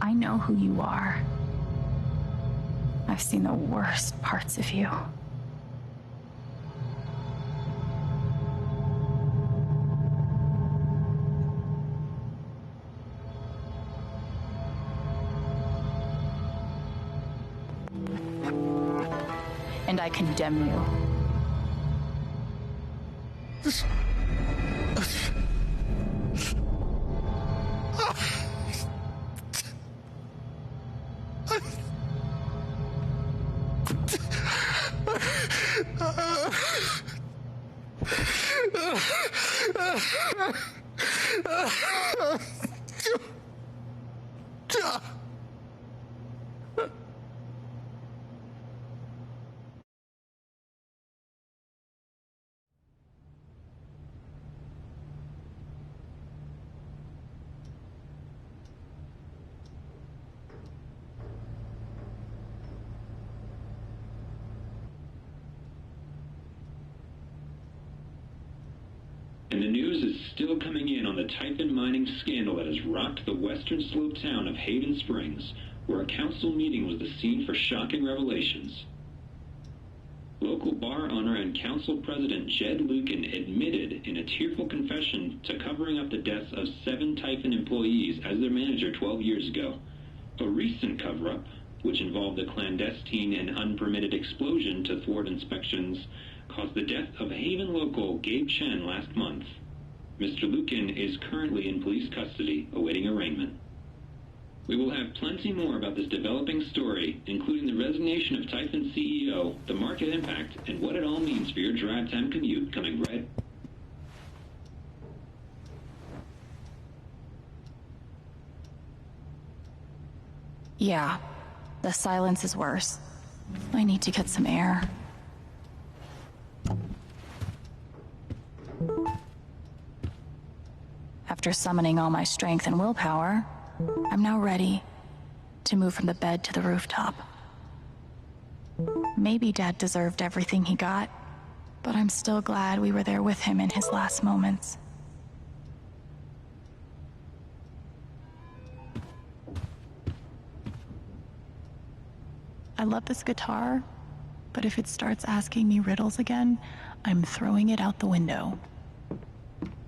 I know who you are. I've seen the worst parts of you. And I condemn you. And the news is still coming in on the Typhon mining scandal that has rocked the western slope town of Haven Springs, where a council meeting was the scene for shocking revelations. Local bar owner and council president Jed Lucan admitted in a tearful confession to covering up the deaths of 7 Typhon employees as their manager 12 years ago. A recent cover-up, which involved a clandestine and unpermitted explosion to thwart inspections, caused the death of Haven local Gabe Chen last month. Mr. Lucan is currently in police custody, awaiting arraignment. We will have plenty more about this developing story, including the resignation of Typhon CEO, the market impact, and what it all means for your drive time commute coming right. Yeah, the silence is worse. I need to get some air. After summoning all my strength and willpower, I'm now ready to move from the bed to the rooftop. Maybe Dad deserved everything he got, but I'm still glad we were there with him in his last moments. I love this guitar, but if it starts asking me riddles again, I'm throwing it out the window.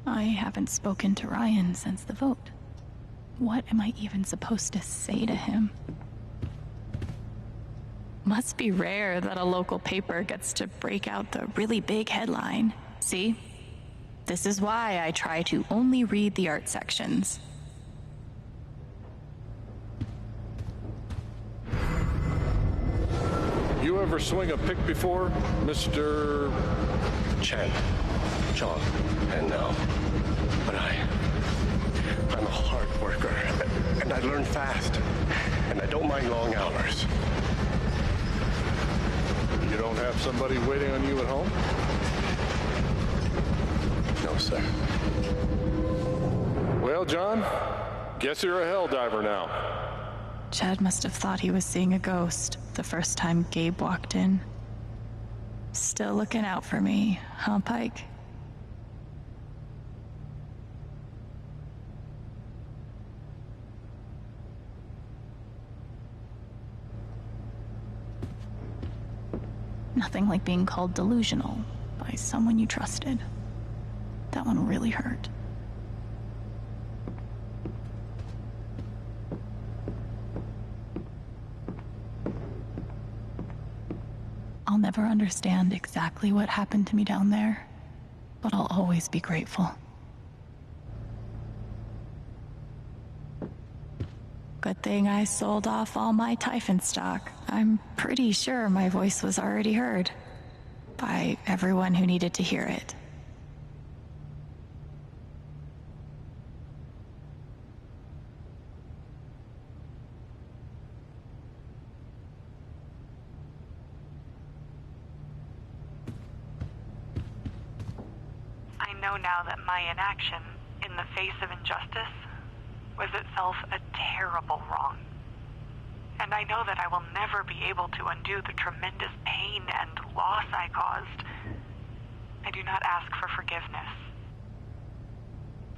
I haven't spoken to Ryan since the vote. What am I even supposed to say to him? Must be rare that a local paper gets to break out the really big headline. See? This is why I try to only read the art sections. You ever swing a pick before, Mr. Chen, John, and now. But I'm a hard worker, and I learn fast, and I don't mind long hours. You don't have somebody waiting on you at home? No, sir. Well, John, guess you're a hell diver now. Chad must have thought he was seeing a ghost the first time Gabe walked in. Still looking out for me, huh, Pike? Nothing like being called delusional by someone you trusted. That one really hurt. I'll never understand exactly what happened to me down there, but I'll always be grateful. Good thing I sold off all my Typhon stock. I'm pretty sure my voice was already heard by everyone who needed to hear it. I know now that my inaction in the face of injustice was itself a terrible wrong. And I know that I will never be able to undo the tremendous pain and loss I caused. I do not ask for forgiveness.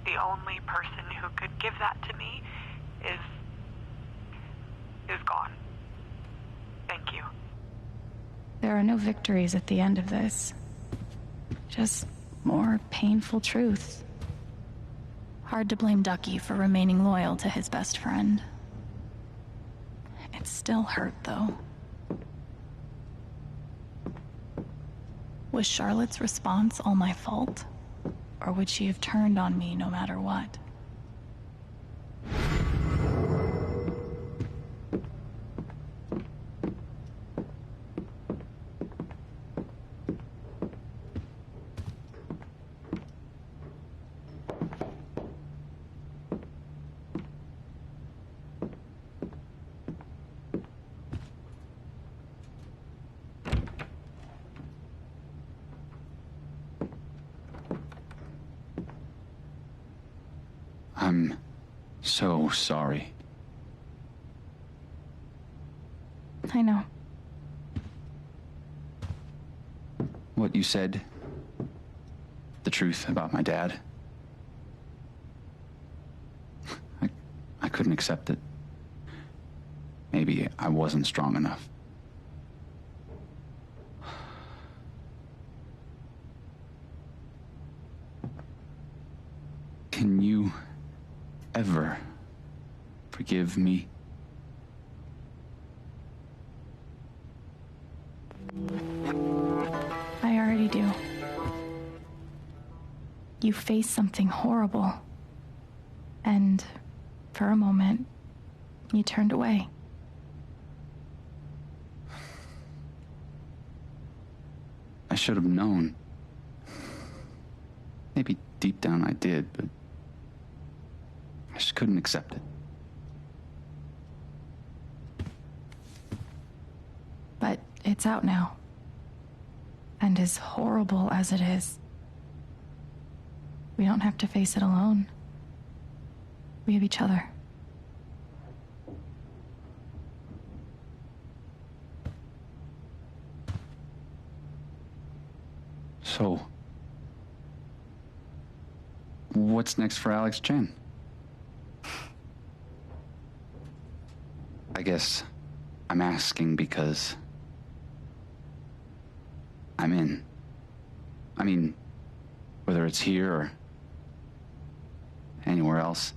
The only person who could give that to me is gone. Thank you. There are no victories at the end of this. Just more painful truths. Hard to blame Ducky for remaining loyal to his best friend. It still hurt, though. Was Charlotte's response all my fault? Or would she have turned on me no matter what? I'm so sorry. I know. What you said the truth about my dad. I couldn't accept it. Maybe I wasn't strong enough. Can you ever forgive me? I already do. You faced something horrible. And for a moment, you turned away. I should have known. Maybe deep down I did, but I just couldn't accept it. But it's out now. And as horrible as it is, we don't have to face it alone. We have each other. So, what's next for Alex Chen? I guess I'm asking because I'm in. I mean, whether it's here or anywhere else.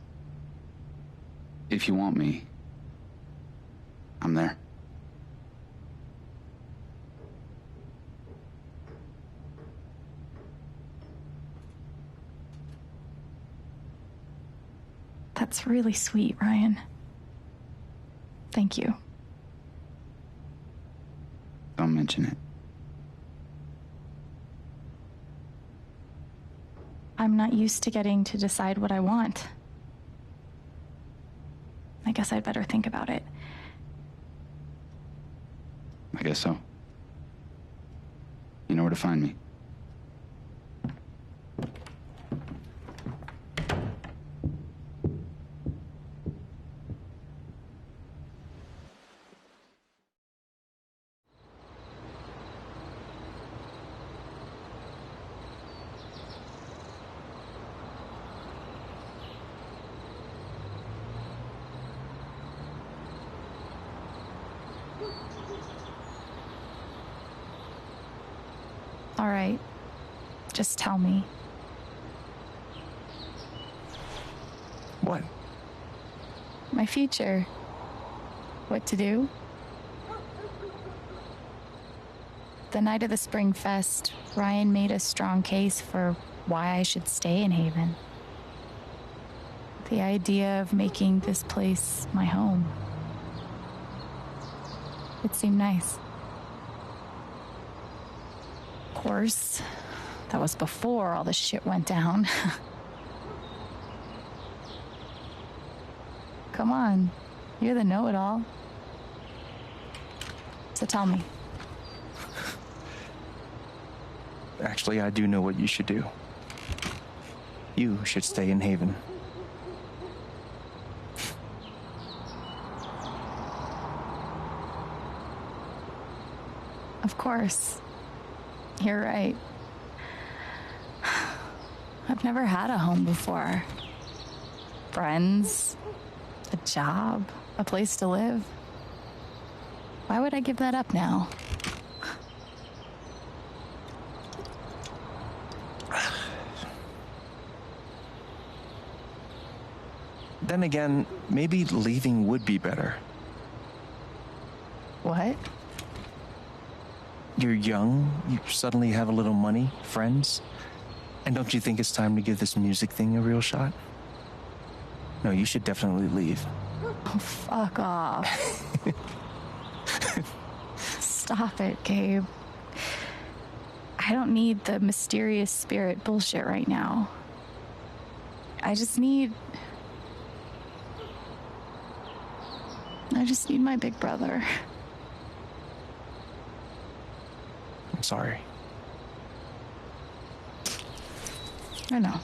If you want me, I'm there. That's really sweet, Ryan. Thank you. Don't mention it. I'm not used to getting to decide what I want. I guess I'd better think about it. I guess so. You know where to find me. All right. Just tell me. What? My future. What to do? The night of the Spring Fest, Ryan made a strong case for why I should stay in Haven. The idea of making this place my home. It seemed nice. Of course, that was before all the shit went down. Come on, you're the know-it-all. So tell me. Actually, I do know what you should do. You should stay in Haven. Of course. You're right. I've never had a home before. Friends, a job, a place to live. Why would I give that up now? Then again, maybe leaving would be better. What? You're young, you suddenly have a little money, friends. And don't you think it's time to give this music thing a real shot? No, you should definitely leave. Oh, fuck off. Stop it, Gabe. I don't need the mysterious spirit bullshit right now. I just need my big brother. I'm sorry. I know.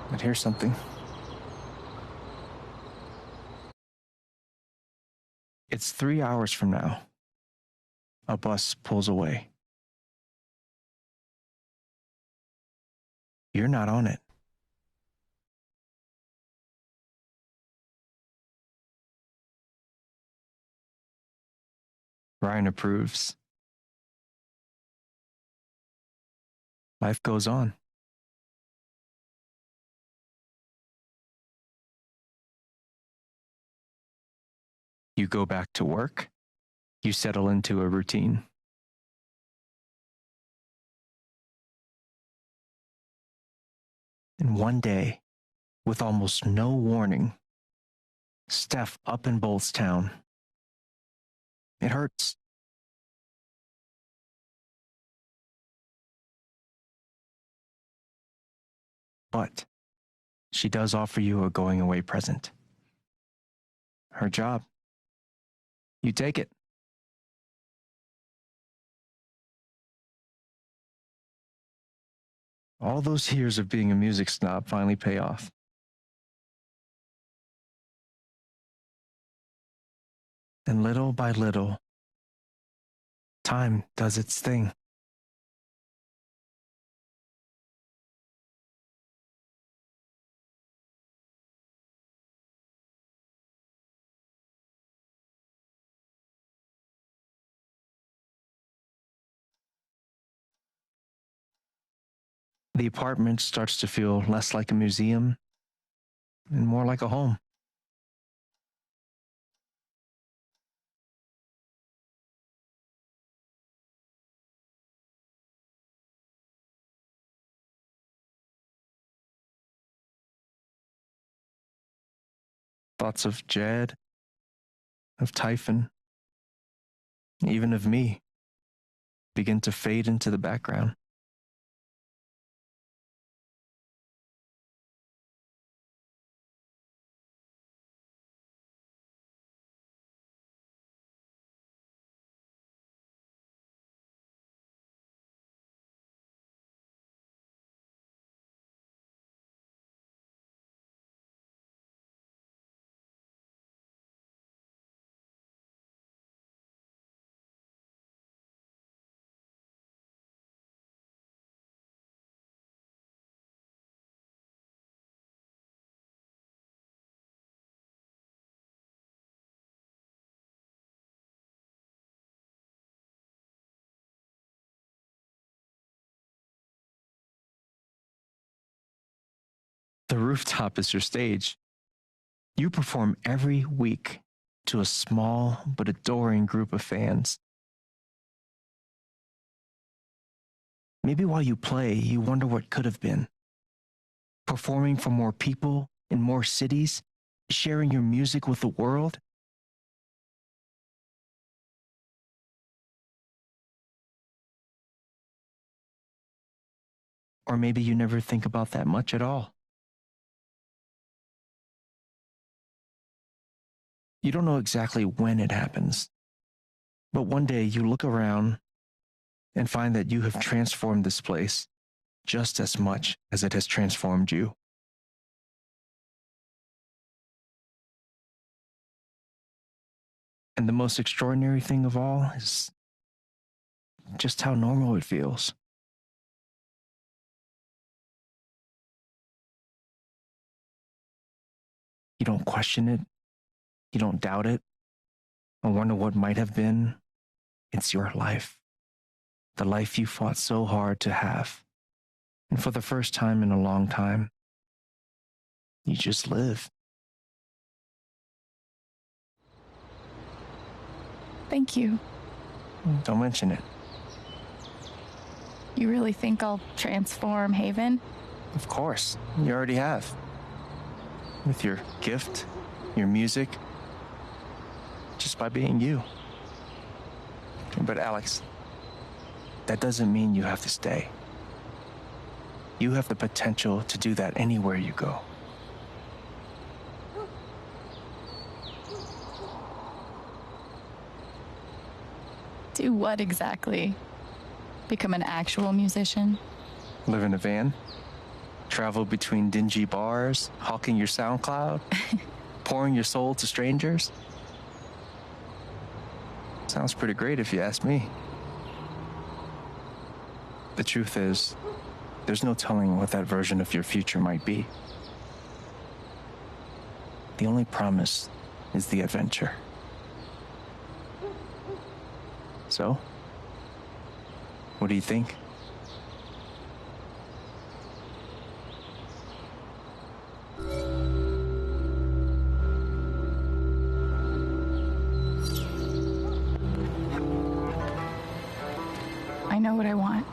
But here's something. It's 3 hours from now. A bus pulls away. You're not on it. Ryan approves. Life goes on. You go back to work. You settle into a routine. And one day, with almost no warning, Steph up and bolts town. It hurts. But she does offer you a going away present. Her job. You take it. All those years of being a music snob finally pay off. And little by little, time does its thing. The apartment starts to feel less like a museum and more like a home. Thoughts of Jed, of Typhon, even of me, begin to fade into the background. The rooftop is your stage. You perform every week to a small but adoring group of fans. Maybe while you play, you wonder what could have been. Performing for more people in more cities, sharing your music with the world. Or maybe you never think about that much at all. You don't know exactly when it happens, but one day you look around and find that you have transformed this place just as much as it has transformed you. And the most extraordinary thing of all is just how normal it feels. You don't question it. You don't doubt it or wonder what might have been. It's your life. The life you fought so hard to have. And for the first time in a long time, you just live. Thank you. Don't mention it. You really think I'll transform Haven? Of course. You already have. With your gift, your music, just by being you. But Alex, that doesn't mean you have to stay. You have the potential to do that anywhere you go. Do what exactly? Become an actual musician? Live in a van? Travel between dingy bars, hawking your SoundCloud? Pouring your soul to strangers? Sounds pretty great if you ask me. The truth is, there's no telling what that version of your future might be. The only promise is the adventure. So, what do you think? I know what I want.